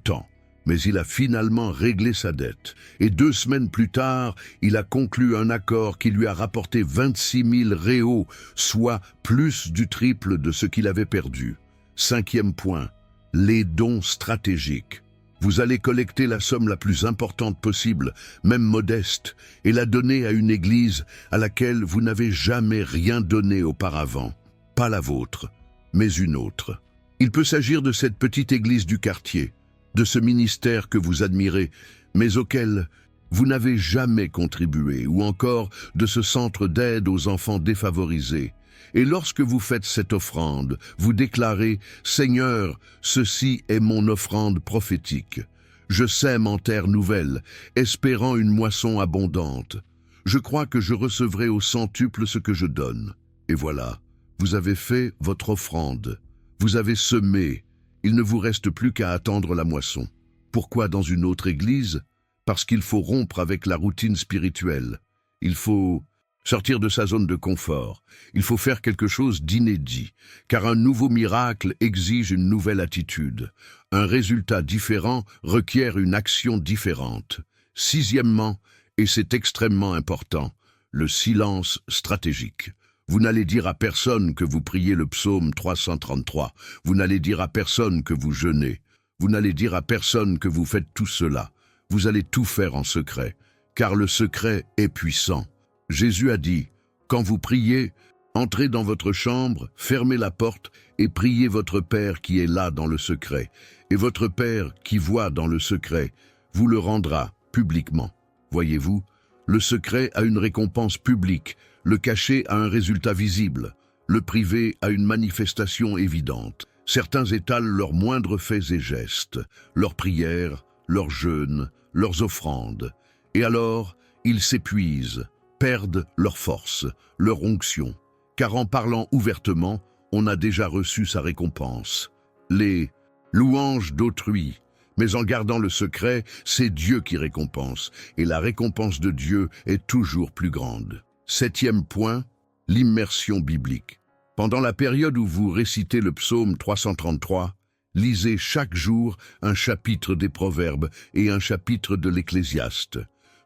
Speaker 1: temps, mais il a finalement réglé sa dette. Et 2 semaines plus tard, il a conclu un accord qui lui a rapporté 26 000 réaux, soit plus du triple de ce qu'il avait perdu. 5e point, les dons stratégiques. Vous allez collecter la somme la plus importante possible, même modeste, et la donner à une église à laquelle vous n'avez jamais rien donné auparavant. Pas la vôtre, mais une autre. Il peut s'agir de cette petite église du quartier, de ce ministère que vous admirez, mais auquel vous n'avez jamais contribué, ou encore de ce centre d'aide aux enfants défavorisés. Et lorsque vous faites cette offrande, vous déclarez « Seigneur, ceci est mon offrande prophétique. Je sème en terre nouvelle, espérant une moisson abondante. Je crois que je recevrai au centuple ce que je donne. » Et voilà, vous avez fait votre offrande. Vous avez semé. Il ne vous reste plus qu'à attendre la moisson. Pourquoi dans une autre église? Parce qu'il faut rompre avec la routine spirituelle. Il faut sortir de sa zone de confort. Il faut faire quelque chose d'inédit, car un nouveau miracle exige une nouvelle attitude. Un résultat différent requiert une action différente. 6e, et c'est extrêmement important, le silence stratégique. Vous n'allez dire à personne que vous priez le psaume 333. Vous n'allez dire à personne que vous jeûnez. Vous n'allez dire à personne que vous faites tout cela. Vous allez tout faire en secret, car le secret est puissant. Jésus a dit, quand vous priez, entrez dans votre chambre, fermez la porte et priez votre Père qui est là dans le secret. Et votre Père qui voit dans le secret vous le rendra publiquement. Voyez-vous, le secret a une récompense publique, le caché a un résultat visible, le privé a une manifestation évidente. Certains étalent leurs moindres faits et gestes, leurs prières, leurs jeûnes, leurs offrandes. Et alors, ils s'épuisent. perdent leur force, leur onction, car en parlant ouvertement, on a déjà reçu sa récompense. Les louanges d'autrui, mais en gardant le secret, c'est Dieu qui récompense, et la récompense de Dieu est toujours plus grande. 7e point, l'immersion biblique. Pendant la période où vous récitez le psaume 333, lisez chaque jour un chapitre des Proverbes et un chapitre de l'Ecclésiaste.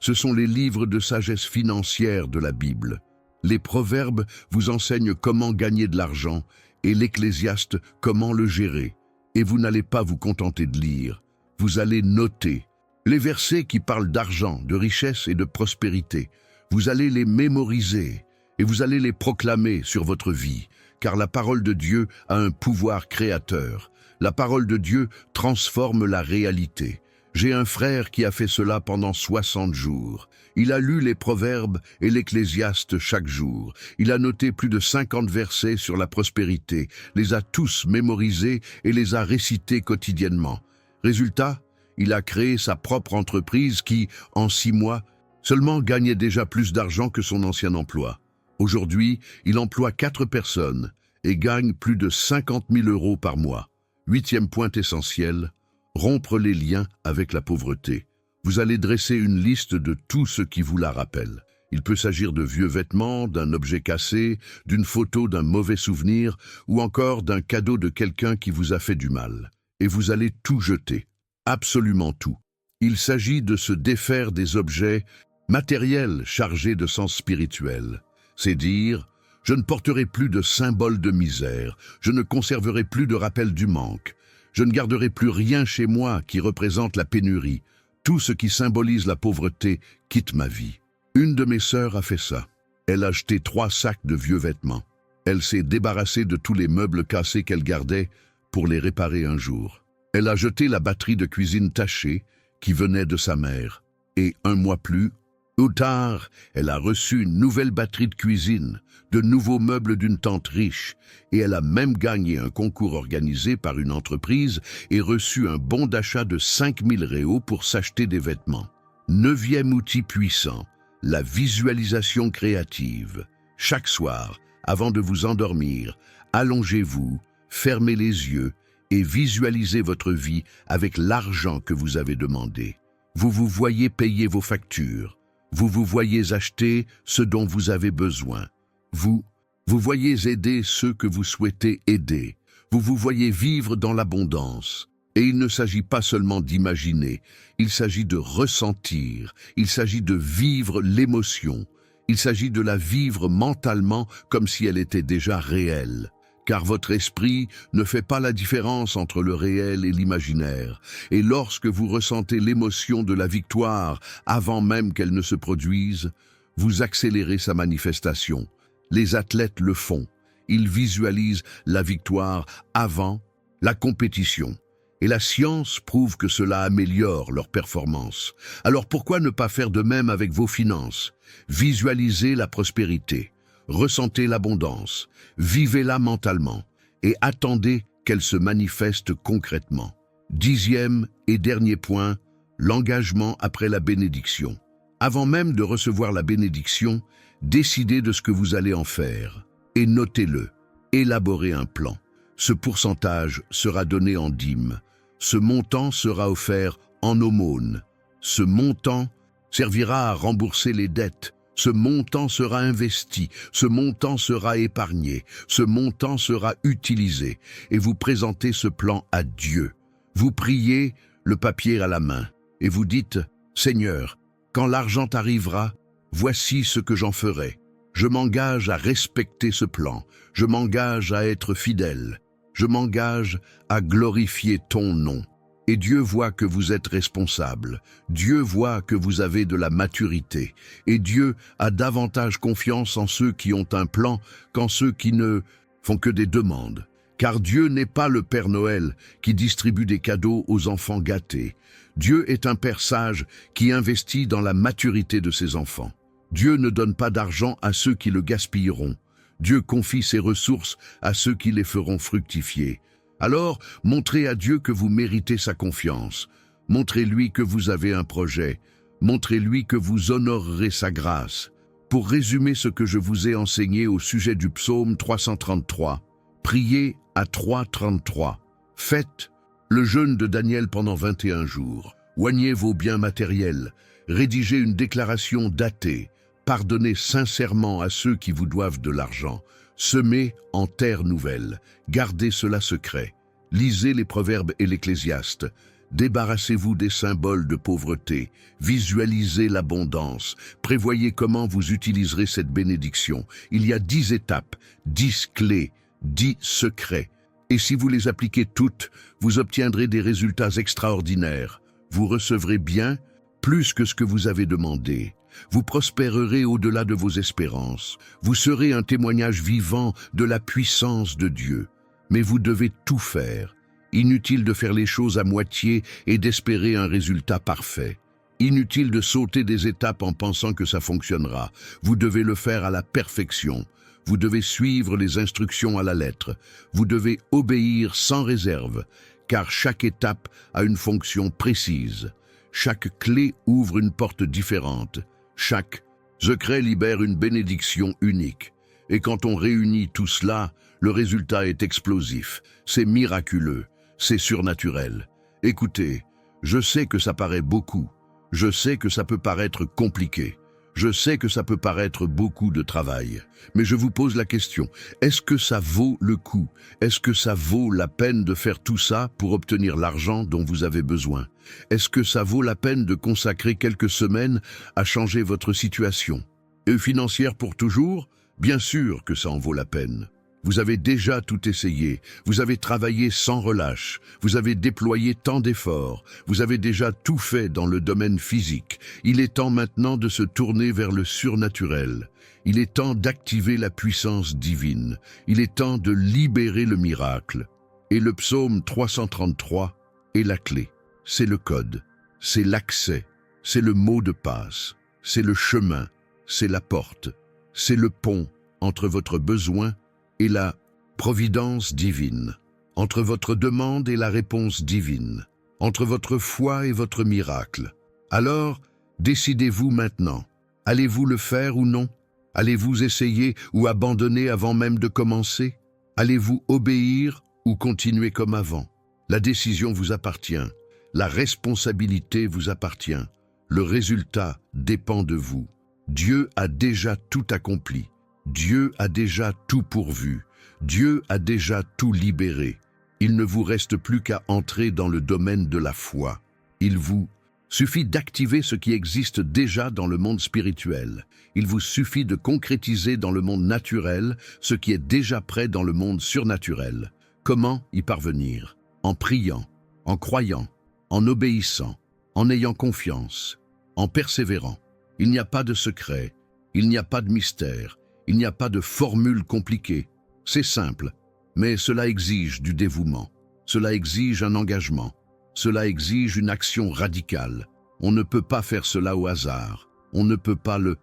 Speaker 1: Ce sont les livres de sagesse financière de la Bible. Les Proverbes vous enseignent comment gagner de l'argent et l'Ecclésiaste comment le gérer. Et vous n'allez pas vous contenter de lire, vous allez noter. Les versets qui parlent d'argent, de richesse et de prospérité, vous allez les mémoriser et vous allez les proclamer sur votre vie, car la parole de Dieu a un pouvoir créateur. La parole de Dieu transforme la réalité. J'ai un frère qui a fait cela pendant 60 jours. Il a lu les Proverbes et l'Ecclésiaste chaque jour. Il a noté plus de 50 versets sur la prospérité, les a tous mémorisés et les a récités quotidiennement. Résultat, il a créé sa propre entreprise qui, en 6 mois, seulement gagnait déjà plus d'argent que son ancien emploi. Aujourd'hui, il emploie 4 personnes et gagne plus de 50 000 € par mois. 8e point essentiel, rompre les liens avec la pauvreté. Vous allez dresser une liste de tout ce qui vous la rappelle. Il peut s'agir de vieux vêtements, d'un objet cassé, d'une photo d'un mauvais souvenir ou encore d'un cadeau de quelqu'un qui vous a fait du mal. Et vous allez tout jeter, absolument tout. Il s'agit de se défaire des objets matériels chargés de sens spirituel. C'est dire, je ne porterai plus de symboles de misère, je ne conserverai plus de rappels du manque, je ne garderai plus rien chez moi qui représente la pénurie. Tout ce qui symbolise la pauvreté quitte ma vie. Une de mes sœurs a fait ça. Elle a jeté 3 sacs de vieux vêtements. Elle s'est débarrassée de tous les meubles cassés qu'elle gardait pour les réparer un jour. Elle a jeté la batterie de cuisine tachée qui venait de sa mère. Et 1 mois plus tard, elle a reçu une nouvelle batterie de cuisine, de nouveaux meubles d'une tante riche, et elle a même gagné un concours organisé par une entreprise et reçu un bon d'achat de 5 000 € pour s'acheter des vêtements. 9e outil puissant, la visualisation créative. Chaque soir, avant de vous endormir, allongez-vous, fermez les yeux et visualisez votre vie avec l'argent que vous avez demandé. Vous vous voyez payer vos factures. Vous vous voyez acheter ce dont vous avez besoin. Vous voyez aider ceux que vous souhaitez aider. Vous vous voyez vivre dans l'abondance. Et il ne s'agit pas seulement d'imaginer, il s'agit de ressentir, il s'agit de vivre l'émotion. Il s'agit de la vivre mentalement comme si elle était déjà réelle. Car votre esprit ne fait pas la différence entre le réel et l'imaginaire. Et lorsque vous ressentez l'émotion de la victoire avant même qu'elle ne se produise, vous accélérez sa manifestation. Les athlètes le font. Ils visualisent la victoire avant la compétition. Et la science prouve que cela améliore leur performance. Alors pourquoi ne pas faire de même avec vos finances? Visualisez la prospérité. Ressentez l'abondance, vivez-la mentalement et attendez qu'elle se manifeste concrètement. 10e et dernier point, l'engagement après la bénédiction. Avant même de recevoir la bénédiction, décidez de ce que vous allez en faire et notez-le. Élaborez un plan. Ce pourcentage sera donné en dîmes. Ce montant sera offert en aumône. Ce montant servira à rembourser les dettes. Ce montant sera investi, ce montant sera épargné, ce montant sera utilisé. Et vous présentez ce plan à Dieu. Vous priez, le papier à la main, et vous dites, « Seigneur, quand l'argent arrivera, voici ce que j'en ferai. Je m'engage à respecter ce plan, je m'engage à être fidèle, je m'engage à glorifier ton nom. » Et Dieu voit que vous êtes responsable. Dieu voit que vous avez de la maturité. Et Dieu a davantage confiance en ceux qui ont un plan qu'en ceux qui ne font que des demandes. Car Dieu n'est pas le Père Noël qui distribue des cadeaux aux enfants gâtés. Dieu est un Père sage qui investit dans la maturité de ses enfants. Dieu ne donne pas d'argent à ceux qui le gaspilleront. Dieu confie ses ressources à ceux qui les feront fructifier. Alors, montrez à Dieu que vous méritez sa confiance. Montrez-lui que vous avez un projet. Montrez-lui que vous honorerez sa grâce. Pour résumer ce que je vous ai enseigné au sujet du psaume 333, priez à 3:33. Faites le jeûne de Daniel pendant 21 jours. Oignez vos biens matériels. Rédigez une déclaration datée. Pardonnez sincèrement à ceux qui vous doivent de l'argent. Semez en terre nouvelle. Gardez cela secret. Lisez les Proverbes et l'Ecclésiaste. Débarrassez-vous des symboles de pauvreté. Visualisez l'abondance. Prévoyez comment vous utiliserez cette bénédiction. Il y a 10 étapes, 10 clés, 10 secrets. Et si vous les appliquez toutes, vous obtiendrez des résultats extraordinaires. Vous recevrez bien plus que ce que vous avez demandé. Vous prospérerez au-delà de vos espérances. Vous serez un témoignage vivant de la puissance de Dieu. Mais vous devez tout faire. Inutile de faire les choses à moitié et d'espérer un résultat parfait. Inutile de sauter des étapes en pensant que ça fonctionnera. Vous devez le faire à la perfection. Vous devez suivre les instructions à la lettre. Vous devez obéir sans réserve, car chaque étape a une fonction précise. Chaque clé ouvre une porte différente. Chaque secret libère une bénédiction unique. Et quand on réunit tout cela, le résultat est explosif. C'est miraculeux. C'est surnaturel. Écoutez, je sais que ça paraît beaucoup. Je sais que ça peut paraître compliqué. Je sais que ça peut paraître beaucoup de travail. Mais je vous pose la question, est-ce que ça vaut le coup? Est-ce que ça vaut la peine de faire tout ça pour obtenir l'argent dont vous avez besoin? Est-ce que ça vaut la peine de consacrer quelques semaines à changer votre situation? Et financière pour toujours? Bien sûr que ça en vaut la peine. Vous avez déjà tout essayé, vous avez travaillé sans relâche, vous avez déployé tant d'efforts, vous avez déjà tout fait dans le domaine physique. Il est temps maintenant de se tourner vers le surnaturel. Il est temps d'activer la puissance divine. Il est temps de libérer le miracle. Et le psaume 333 est la clé. C'est le code, c'est l'accès, c'est le mot de passe, c'est le chemin, c'est la porte, c'est le pont entre votre besoin et la providence divine, entre votre demande et la réponse divine, entre votre foi et votre miracle. Alors, décidez-vous maintenant. Allez-vous le faire ou non? Allez-vous essayer ou abandonner avant même de commencer? Allez-vous obéir ou continuer comme avant? La décision vous appartient. La responsabilité vous appartient. Le résultat dépend de vous. Dieu a déjà tout accompli. Dieu a déjà tout pourvu. Dieu a déjà tout libéré. Il ne vous reste plus qu'à entrer dans le domaine de la foi. Il vous suffit d'activer ce qui existe déjà dans le monde spirituel. Il vous suffit de concrétiser dans le monde naturel ce qui est déjà prêt dans le monde surnaturel. Comment y parvenir? En priant, en croyant, en obéissant, en ayant confiance, en persévérant. Il n'y a pas de secret, il n'y a pas de mystère. Il n'y a pas de formule compliquée. C'est simple, mais cela exige du dévouement. Cela exige un engagement. Cela exige une action radicale. On ne peut pas faire cela au hasard. On ne peut pas le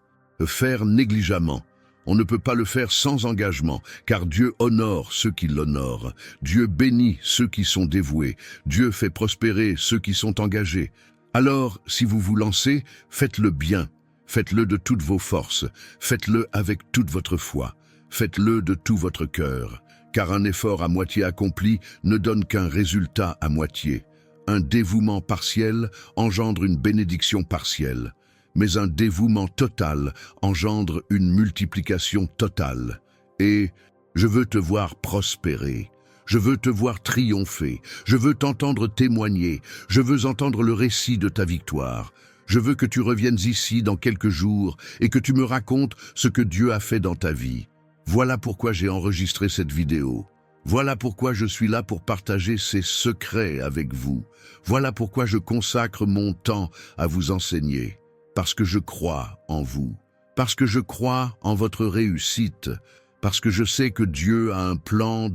Speaker 1: faire négligemment. On ne peut pas le faire sans engagement, car Dieu honore ceux qui l'honorent. Dieu bénit ceux qui sont dévoués. Dieu fait prospérer ceux qui sont engagés. Alors, si vous vous lancez, faites-le bien. Faites-le de toutes vos forces, faites-le avec toute votre foi, faites-le de tout votre cœur, car un effort à moitié accompli ne donne qu'un résultat à moitié. Un dévouement partiel engendre une bénédiction partielle, mais un dévouement total engendre une multiplication totale. Et je veux te voir prospérer. Je veux te voir triompher. Je veux t'entendre témoigner. Je veux entendre le récit de ta victoire. Je veux que tu reviennes ici dans quelques jours et que tu me racontes ce que Dieu a fait dans ta vie. Voilà pourquoi j'ai enregistré cette vidéo. Voilà pourquoi je suis là pour partager ces secrets avec vous. Voilà pourquoi je consacre mon temps à vous enseigner. Parce que je crois en vous. Parce que je crois en votre réussite. Parce que je sais que Dieu a un plan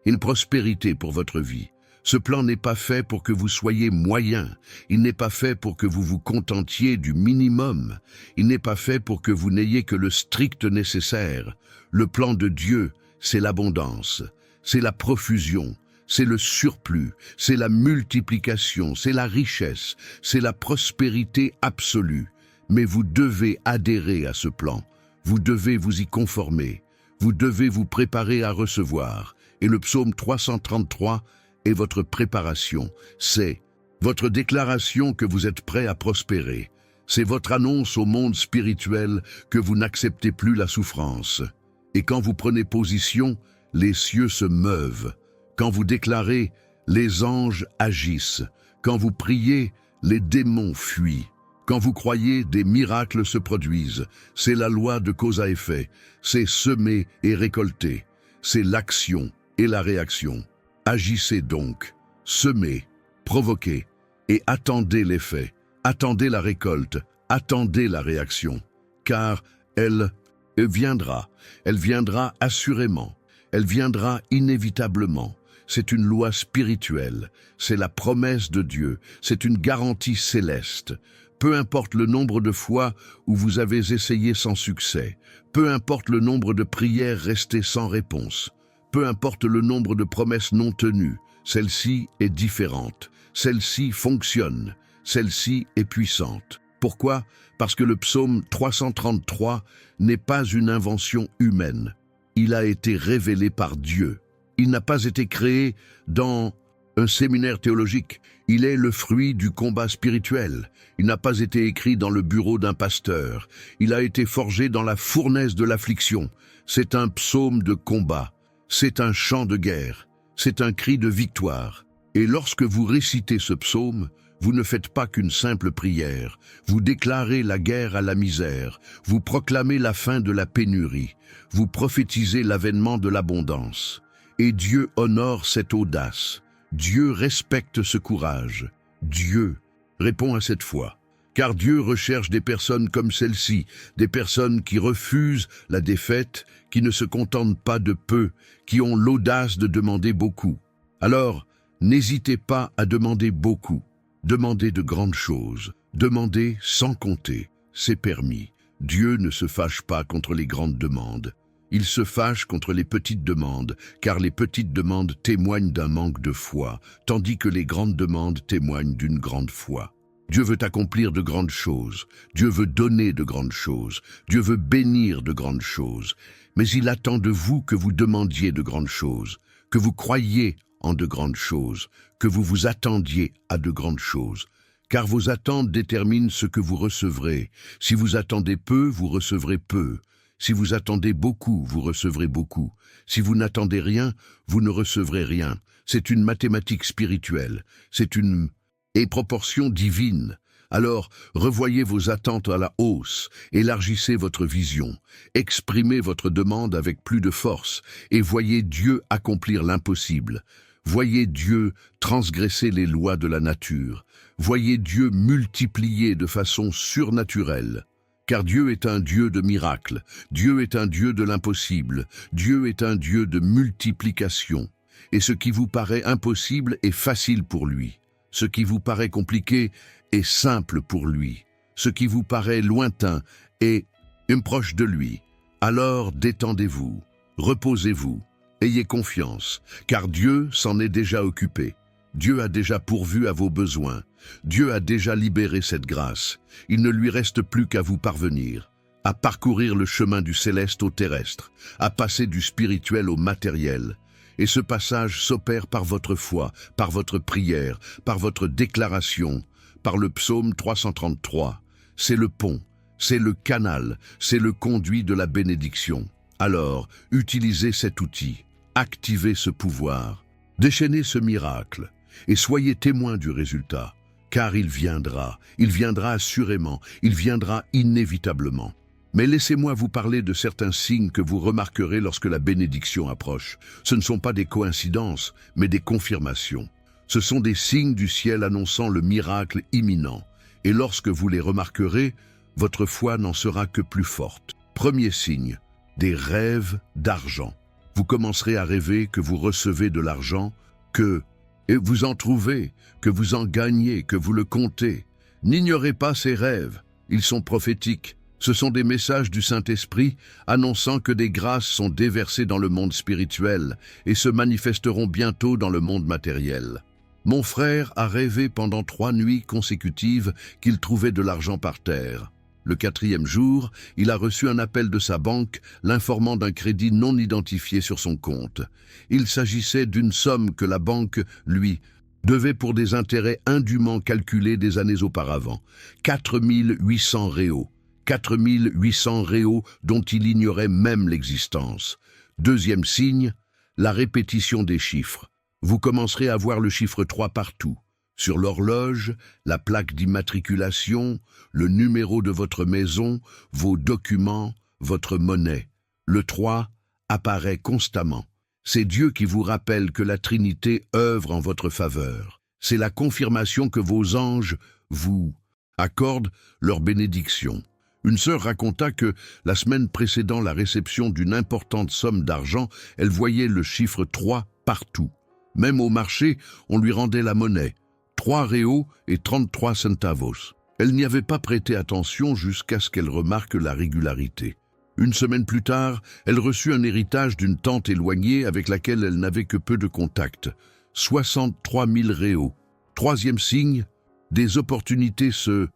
Speaker 1: une prospérité pour votre vie. Ce plan n'est pas fait pour que vous soyez moyen. Il n'est pas fait pour que vous vous contentiez du minimum. Il n'est pas fait pour que vous n'ayez que le strict nécessaire. Le plan de Dieu, c'est l'abondance, c'est la profusion, c'est le surplus, c'est la multiplication, c'est la richesse, c'est la prospérité absolue. Mais vous devez adhérer à ce plan. Vous devez vous y conformer. Vous devez vous préparer à recevoir. Et le psaume 333 est votre préparation. C'est votre déclaration que vous êtes prêt à prospérer. C'est votre annonce au monde spirituel que vous n'acceptez plus la souffrance. Et quand vous prenez position, les cieux se meuvent. Quand vous déclarez, les anges agissent. Quand vous priez, les démons fuient. Quand vous croyez, des miracles se produisent. C'est la loi de cause à effet. C'est semer et récolter. C'est l'action et la réaction. Agissez donc, semez, provoquez et attendez l'effet. Attendez la récolte, attendez la réaction. Car elle viendra assurément. Elle viendra inévitablement. C'est une loi spirituelle, c'est la promesse de Dieu, c'est une garantie céleste. Peu importe le nombre de fois où vous avez essayé sans succès, peu importe le nombre de prières restées sans réponse, peu importe le nombre de promesses non tenues, celle-ci est différente, celle-ci fonctionne, celle-ci est puissante. Pourquoi? Parce que le psaume 333 n'est pas une invention humaine. Il a été révélé par Dieu. Il n'a pas été créé dans un séminaire théologique. Il est le fruit du combat spirituel. Il n'a pas été écrit dans le bureau d'un pasteur. Il a été forgé dans la fournaise de l'affliction. C'est un psaume de combat. C'est un chant de guerre. C'est un cri de victoire. Et lorsque vous récitez ce psaume, vous ne faites pas qu'une simple prière. Vous déclarez la guerre à la misère. Vous proclamez la fin de la pénurie. Vous prophétisez l'avènement de l'abondance. Et Dieu honore cette audace. Dieu respecte ce courage. Dieu répond à cette foi. Car Dieu recherche des personnes comme celle-ci, des personnes qui refusent la défaite, qui ne se contentent pas de peu, qui ont l'audace de demander beaucoup. Alors, n'hésitez pas à demander beaucoup. Demandez de grandes choses. Demandez sans compter. C'est permis. Dieu ne se fâche pas contre les grandes demandes. Il se fâche contre les petites demandes, car les petites demandes témoignent d'un manque de foi, tandis que les grandes demandes témoignent d'une grande foi. Dieu veut accomplir de grandes choses, Dieu veut donner de grandes choses, Dieu veut bénir de grandes choses, mais il attend de vous que vous demandiez de grandes choses, que vous croyiez en de grandes choses, que vous vous attendiez à de grandes choses. Car vos attentes déterminent ce que vous recevrez. Si vous attendez peu, vous recevrez peu. Si vous attendez beaucoup, vous recevrez beaucoup. Si vous n'attendez rien, vous ne recevrez rien. C'est une mathématique spirituelle. C'est une proportion divine. Alors, revoyez vos attentes à la hausse, élargissez votre vision, exprimez votre demande avec plus de force et voyez Dieu accomplir l'impossible. Voyez Dieu transgresser les lois de la nature. Voyez Dieu multiplier de façon surnaturelle. Car Dieu est un Dieu de miracles, Dieu est un Dieu de l'impossible, Dieu est un Dieu de multiplication. Et ce qui vous paraît impossible est facile pour lui. Ce qui vous paraît compliqué est simple pour lui. Ce qui vous paraît lointain est proche de lui. Alors détendez-vous, reposez-vous, ayez confiance, car Dieu s'en est déjà occupé. Dieu a déjà pourvu à vos besoins. Dieu a déjà libéré cette grâce. Il ne lui reste plus qu'à vous parvenir, à parcourir le chemin du céleste au terrestre, à passer du spirituel au matériel. Et ce passage s'opère par votre foi, par votre prière, par votre déclaration, par le psaume 333. C'est le pont, c'est le canal, c'est le conduit de la bénédiction. Alors, utilisez cet outil, activez ce pouvoir, déchaînez ce miracle, et soyez témoins du résultat, car il viendra assurément, il viendra inévitablement. Mais laissez-moi vous parler de certains signes que vous remarquerez lorsque la bénédiction approche. Ce ne sont pas des coïncidences, mais des confirmations. Ce sont des signes du ciel annonçant le miracle imminent. Et lorsque vous les remarquerez, votre foi n'en sera que plus forte. Premier signe, des rêves d'argent. Vous commencerez à rêver que vous recevez de l'argent, et vous en trouvez, que vous en gagnez, que vous le comptez. N'ignorez pas ces rêves, ils sont prophétiques. Ce sont des messages du Saint-Esprit annonçant que des grâces sont déversées dans le monde spirituel et se manifesteront bientôt dans le monde matériel. Mon frère a rêvé pendant 3 nuits consécutives qu'il trouvait de l'argent par terre. Le 4e jour, il a reçu un appel de sa banque l'informant d'un crédit non identifié sur son compte. Il s'agissait d'une somme que la banque, lui, devait pour des intérêts indûment calculés des années auparavant. 4800 réaux. 4800 réaux dont il ignorait même l'existence. Deuxième signe, la répétition des chiffres. Vous commencerez à voir le chiffre 3 partout. Sur l'horloge, la plaque d'immatriculation, le numéro de votre maison, vos documents, votre monnaie. Le 3 apparaît constamment. C'est Dieu qui vous rappelle que la Trinité œuvre en votre faveur. C'est la confirmation que vos anges vous accordent leur bénédiction. Une sœur raconta que, la semaine précédant la réception d'une importante somme d'argent, elle voyait le chiffre 3 partout. Même au marché, on lui rendait la monnaie. 3 réaux et 33 centavos. Elle n'y avait pas prêté attention jusqu'à ce qu'elle remarque la régularité. Une semaine plus tard, elle reçut un héritage d'une tante éloignée avec laquelle elle n'avait que peu de contact. 63 000 réaux. Troisième signe, des opportunités se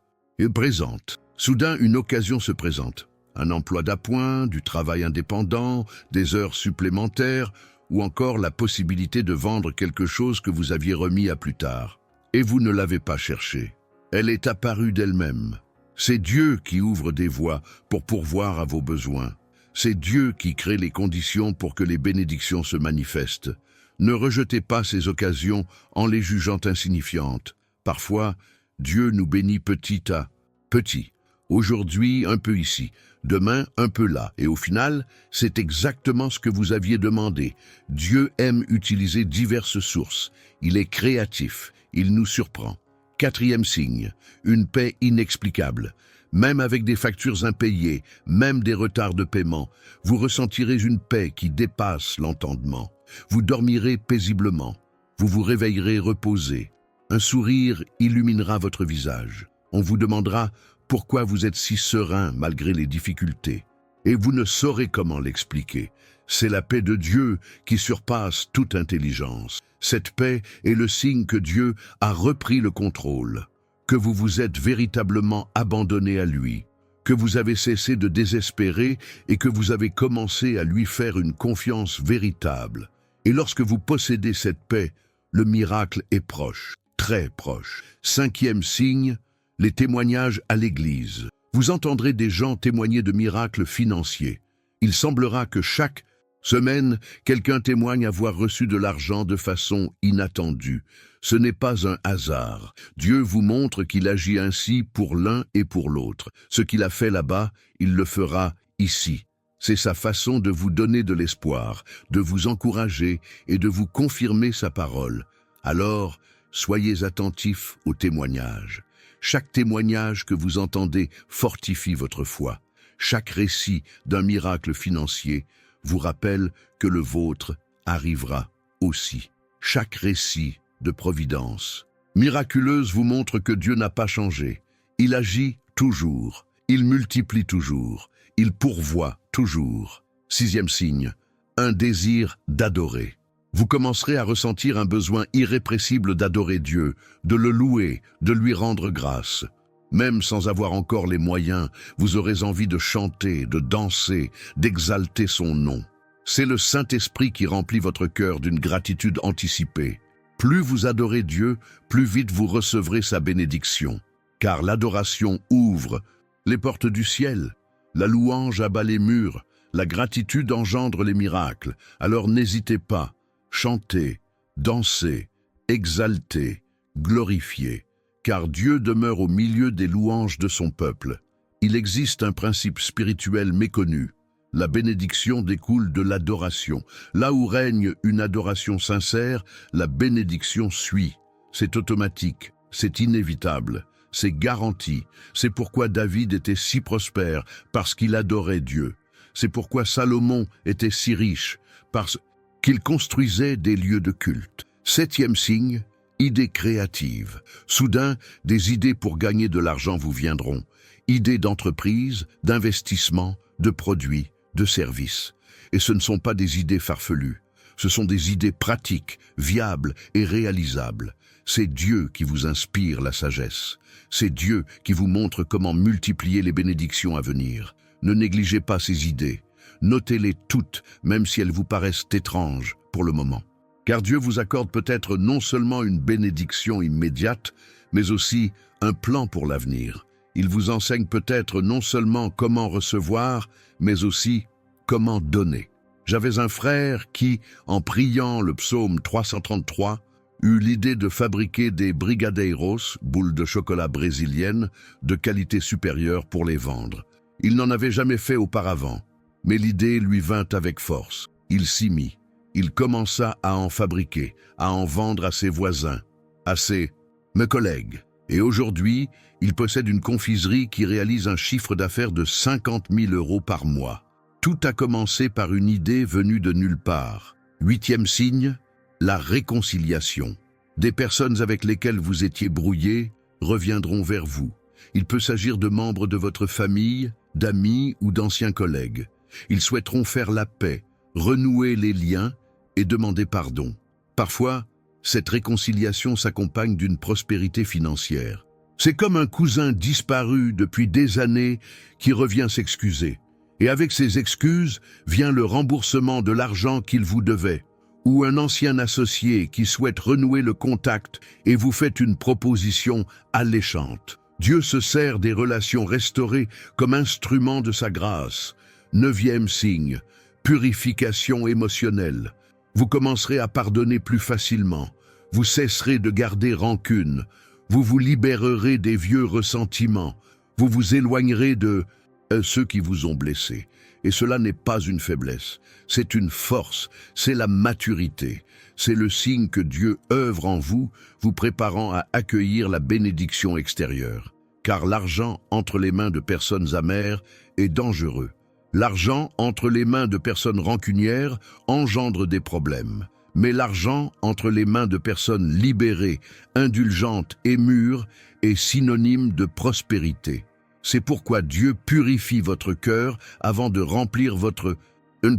Speaker 1: présentent. Soudain, une occasion se présente. Un emploi d'appoint, du travail indépendant, des heures supplémentaires, ou encore la possibilité de vendre quelque chose que vous aviez remis à plus tard. Et vous ne l'avez pas cherché. Elle est apparue d'elle-même. C'est Dieu qui ouvre des voies pour pourvoir à vos besoins. C'est Dieu qui crée les conditions pour que les bénédictions se manifestent. Ne rejetez pas ces occasions en les jugeant insignifiantes. Parfois, Dieu nous bénit petit à petit. Aujourd'hui, un peu ici, demain, un peu là. Et au final, c'est exactement ce que vous aviez demandé. Dieu aime utiliser diverses sources. Il est créatif. Il nous surprend. Quatrième signe, une paix inexplicable. Même avec des factures impayées, même des retards de paiement, vous ressentirez une paix qui dépasse l'entendement. Vous dormirez paisiblement. Vous vous réveillerez reposé. Un sourire illuminera votre visage. On vous demandera pourquoi vous êtes si serein malgré les difficultés. Et vous ne saurez comment l'expliquer. C'est la paix de Dieu qui surpasse toute intelligence. Cette paix est le signe que Dieu a repris le contrôle, que vous vous êtes véritablement abandonné à lui, que vous avez cessé de désespérer et que vous avez commencé à lui faire une confiance véritable. Et lorsque vous possédez cette paix, le miracle est proche, très proche. Cinquième signe, les témoignages à l'Église. Vous entendrez des gens témoigner de miracles financiers. Il semblera que chaque semaine, quelqu'un témoigne avoir reçu de l'argent de façon inattendue. Ce n'est pas un hasard. Dieu vous montre qu'il agit ainsi pour l'un et pour l'autre. Ce qu'il a fait là-bas, il le fera ici. C'est sa façon de vous donner de l'espoir, de vous encourager et de vous confirmer sa parole. Alors, soyez attentifs aux témoignages. Chaque témoignage que vous entendez fortifie votre foi. Chaque récit d'un miracle financier vous rappelle que le vôtre arrivera aussi. Chaque récit de providence miraculeuse vous montre que Dieu n'a pas changé. Il agit toujours, il multiplie toujours, il pourvoit toujours. Sixième signe, un désir d'adorer. Vous commencerez à ressentir un besoin irrépressible d'adorer Dieu, de le louer, de lui rendre grâce. Même sans avoir encore les moyens, vous aurez envie de chanter, de danser, d'exalter son nom. C'est le Saint-Esprit qui remplit votre cœur d'une gratitude anticipée. Plus vous adorez Dieu, plus vite vous recevrez sa bénédiction. Car l'adoration ouvre les portes du ciel. La louange abat les murs. La gratitude engendre les miracles. Alors n'hésitez pas. Chantez, dansez, exaltez, glorifiez. Car Dieu demeure au milieu des louanges de son peuple. Il existe un principe spirituel méconnu. La bénédiction découle de l'adoration. Là où règne une adoration sincère, la bénédiction suit. C'est automatique, c'est inévitable, c'est garanti. C'est pourquoi David était si prospère, parce qu'il adorait Dieu. C'est pourquoi Salomon était si riche, parce qu'il construisait des lieux de culte. Septième signe, idées créatives. Soudain, des idées pour gagner de l'argent vous viendront. Idées d'entreprise, d'investissement, de produits, de services. Et ce ne sont pas des idées farfelues. Ce sont des idées pratiques, viables et réalisables. C'est Dieu qui vous inspire la sagesse. C'est Dieu qui vous montre comment multiplier les bénédictions à venir. Ne négligez pas ces idées. Notez-les toutes, même si elles vous paraissent étranges pour le moment. Car Dieu vous accorde peut-être non seulement une bénédiction immédiate, mais aussi un plan pour l'avenir. Il vous enseigne peut-être non seulement comment recevoir, mais aussi comment donner. J'avais un frère qui, en priant le psaume 333, eut l'idée de fabriquer des brigadeiros, boules de chocolat brésiliennes, de qualité supérieure pour les vendre. Il n'en avait jamais fait auparavant, mais l'idée lui vint avec force. Il s'y mit. Il commença à en fabriquer, à en vendre à ses voisins, à mes collègues. Et aujourd'hui, il possède une confiserie qui réalise un chiffre d'affaires de 50 000 € par mois. Tout a commencé par une idée venue de nulle part. 8e signe, la réconciliation. Des personnes avec lesquelles vous étiez brouillés reviendront vers vous. Il peut s'agir de membres de votre famille, d'amis ou d'anciens collègues. Ils souhaiteront faire la paix, renouer les liens et demander pardon. Parfois, cette réconciliation s'accompagne d'une prospérité financière. C'est comme un cousin disparu depuis des années qui revient s'excuser. Et avec ces excuses vient le remboursement de l'argent qu'il vous devait, ou un ancien associé qui souhaite renouer le contact et vous fait une proposition alléchante. Dieu se sert des relations restaurées comme instrument de sa grâce. 9e signe, purification émotionnelle. Vous commencerez à pardonner plus facilement. Vous cesserez de garder rancune. Vous vous libérerez des vieux ressentiments. Vous vous éloignerez de ceux qui vous ont blessé. Et cela n'est pas une faiblesse, c'est une force, c'est la maturité. C'est le signe que Dieu œuvre en vous, vous préparant à accueillir la bénédiction extérieure. Car l'argent entre les mains de personnes amères est dangereux. L'argent entre les mains de personnes rancunières engendre des problèmes. Mais l'argent entre les mains de personnes libérées, indulgentes et mûres est synonyme de prospérité. C'est pourquoi Dieu purifie votre cœur avant de remplir votre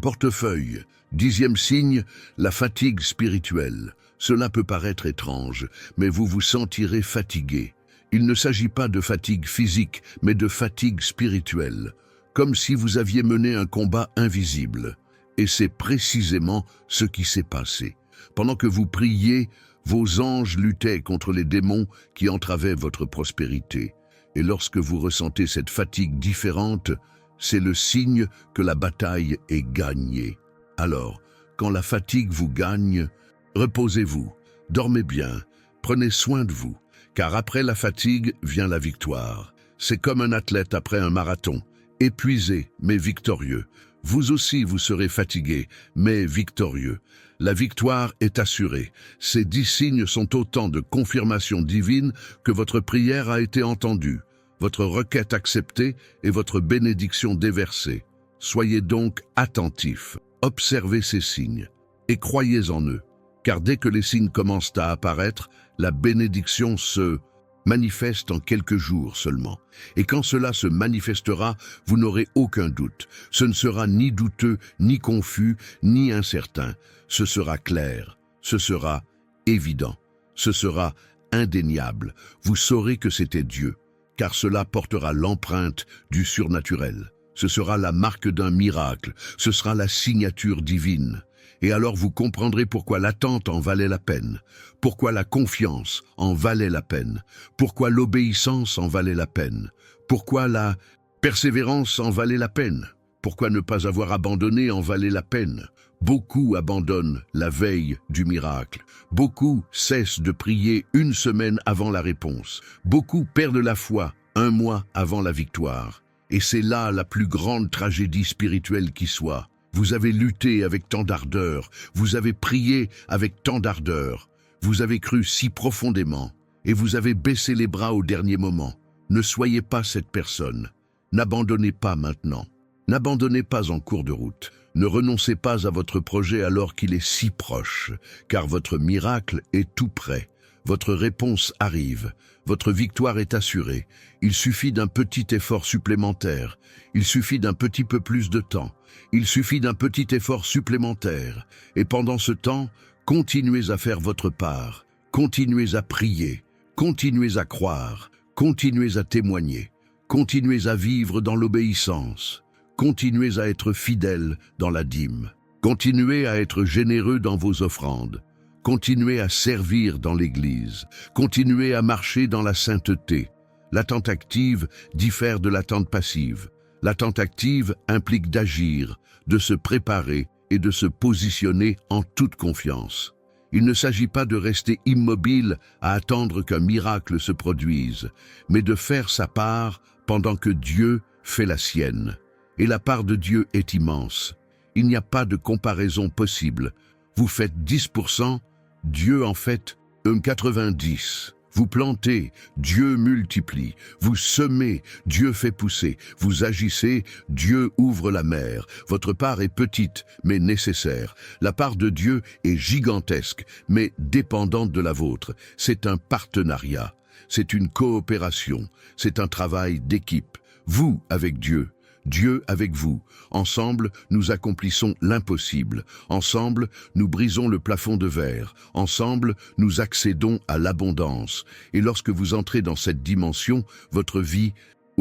Speaker 1: portefeuille. 10e signe, la fatigue spirituelle. Cela peut paraître étrange, mais vous vous sentirez fatigué. Il ne s'agit pas de fatigue physique, mais de fatigue spirituelle, comme si vous aviez mené un combat invisible. Et c'est précisément ce qui s'est passé. Pendant que vous priez, vos anges luttaient contre les démons qui entravaient votre prospérité. Et lorsque vous ressentez cette fatigue différente, c'est le signe que la bataille est gagnée. Alors, quand la fatigue vous gagne, reposez-vous, dormez bien, prenez soin de vous, car après la fatigue vient la victoire. C'est comme un athlète après un marathon, épuisé mais victorieux. Vous aussi vous serez fatigué, mais victorieux. La victoire est assurée. Ces 10 signes sont autant de confirmations divines que votre prière a été entendue, votre requête acceptée et votre bénédiction déversée. Soyez donc attentifs, observez ces signes et croyez en eux, car dès que les signes commencent à apparaître, la bénédiction se manifeste en quelques jours seulement. Et quand cela se manifestera, vous n'aurez aucun doute. Ce ne sera ni douteux, ni confus, ni incertain. Ce sera clair, ce sera évident, ce sera indéniable. Vous saurez que c'était Dieu, car cela portera l'empreinte du surnaturel. Ce sera la marque d'un miracle, ce sera la signature divine. Et alors vous comprendrez pourquoi l'attente en valait la peine, pourquoi la confiance en valait la peine, pourquoi l'obéissance en valait la peine, pourquoi la persévérance en valait la peine, pourquoi ne pas avoir abandonné en valait la peine. Beaucoup abandonnent la veille du miracle. Beaucoup cessent de prier une semaine avant la réponse. Beaucoup perdent la foi un mois avant la victoire. Et c'est là la plus grande tragédie spirituelle qui soit. Vous avez lutté avec tant d'ardeur, vous avez prié avec tant d'ardeur, vous avez cru si profondément, et vous avez baissé les bras au dernier moment. Ne soyez pas cette personne. N'abandonnez pas maintenant. N'abandonnez pas en cours de route. Ne renoncez pas à votre projet alors qu'il est si proche, car votre miracle est tout près. Votre réponse arrive. Votre victoire est assurée. Il suffit d'un petit effort supplémentaire. Il suffit d'un petit peu plus de temps. Il suffit d'un petit effort supplémentaire. Et pendant ce temps, continuez à faire votre part. Continuez à prier, continuez à croire, continuez à témoigner, continuez à vivre dans l'obéissance, continuez à être fidèles dans la dîme, continuez à être généreux dans vos offrandes, continuez à servir dans l'Église, continuez à marcher dans la sainteté. L'attente active diffère de l'attente passive. L'attente active implique d'agir, de se préparer et de se positionner en toute confiance. Il ne s'agit pas de rester immobile à attendre qu'un miracle se produise, mais de faire sa part pendant que Dieu fait la sienne. Et la part de Dieu est immense. Il n'y a pas de comparaison possible. Vous faites 10%, Dieu en fait 90%. Vous plantez, Dieu multiplie. Vous semez, Dieu fait pousser. Vous agissez, Dieu ouvre la mer. Votre part est petite, mais nécessaire. La part de Dieu est gigantesque, mais dépendante de la vôtre. C'est un partenariat. C'est une coopération. C'est un travail d'équipe. Vous avec Dieu. Dieu avec vous. Ensemble, nous accomplissons l'impossible. Ensemble, nous brisons le plafond de verre. Ensemble, nous accédons à l'abondance. Et lorsque vous entrez dans cette dimension, votre vie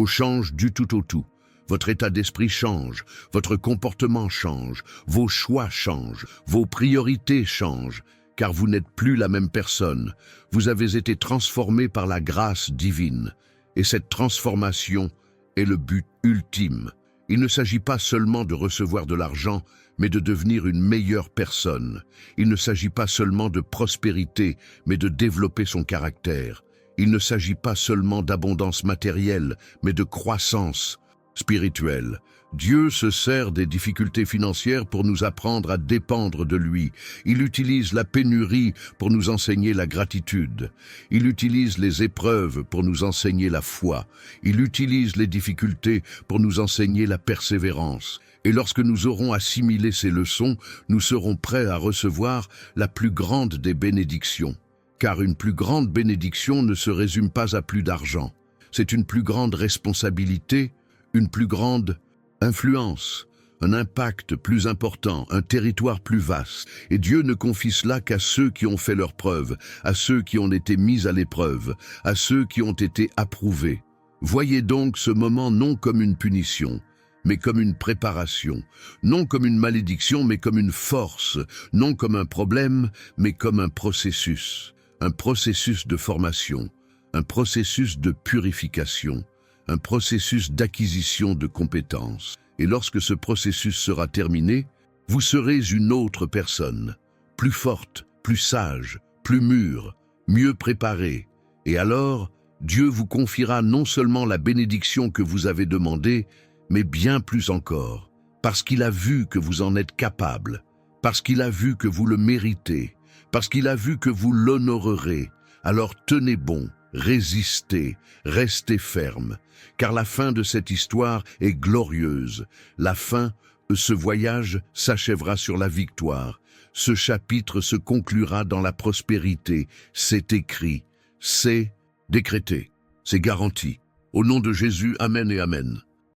Speaker 1: change du tout au tout. Votre état d'esprit change, votre comportement change, vos choix changent, vos priorités changent, car vous n'êtes plus la même personne. Vous avez été transformé par la grâce divine. Et cette transformation est le but ultime. Il ne s'agit pas seulement de recevoir de l'argent, mais de devenir une meilleure personne. Il ne s'agit pas seulement de prospérité, mais de développer son caractère. Il ne s'agit pas seulement d'abondance matérielle, mais de croissance spirituelle. Dieu se sert des difficultés financières pour nous apprendre à dépendre de lui. Il utilise la pénurie pour nous enseigner la gratitude. Il utilise les épreuves pour nous enseigner la foi. Il utilise les difficultés pour nous enseigner la persévérance. Et lorsque nous aurons assimilé ces leçons, nous serons prêts à recevoir la plus grande des bénédictions. Car une plus grande bénédiction ne se résume pas à plus d'argent. C'est une plus grande responsabilité, une plus grande influence, un impact plus important, un territoire plus vaste. Et Dieu ne confie cela qu'à ceux qui ont fait leurs preuves, à ceux qui ont été mis à l'épreuve, à ceux qui ont été approuvés. Voyez donc ce moment non comme une punition, mais comme une préparation, non comme une malédiction, mais comme une force, non comme un problème, mais comme un processus de formation, un processus de purification, un processus d'acquisition de compétences. Et lorsque ce processus sera terminé, vous serez une autre personne, plus forte, plus sage, plus mûre, mieux préparée. Et alors, Dieu vous confiera non seulement la bénédiction que vous avez demandée, mais bien plus encore, parce qu'il a vu que vous en êtes capable, parce qu'il a vu que vous le méritez, parce qu'il a vu que vous l'honorerez. Alors tenez bon, résistez, restez ferme, car la fin de cette histoire est glorieuse. La fin, ce voyage s'achèvera sur la victoire. Ce chapitre se conclura dans la prospérité. C'est écrit, c'est décrété, c'est garanti. Au nom de Jésus, Amen et Amen.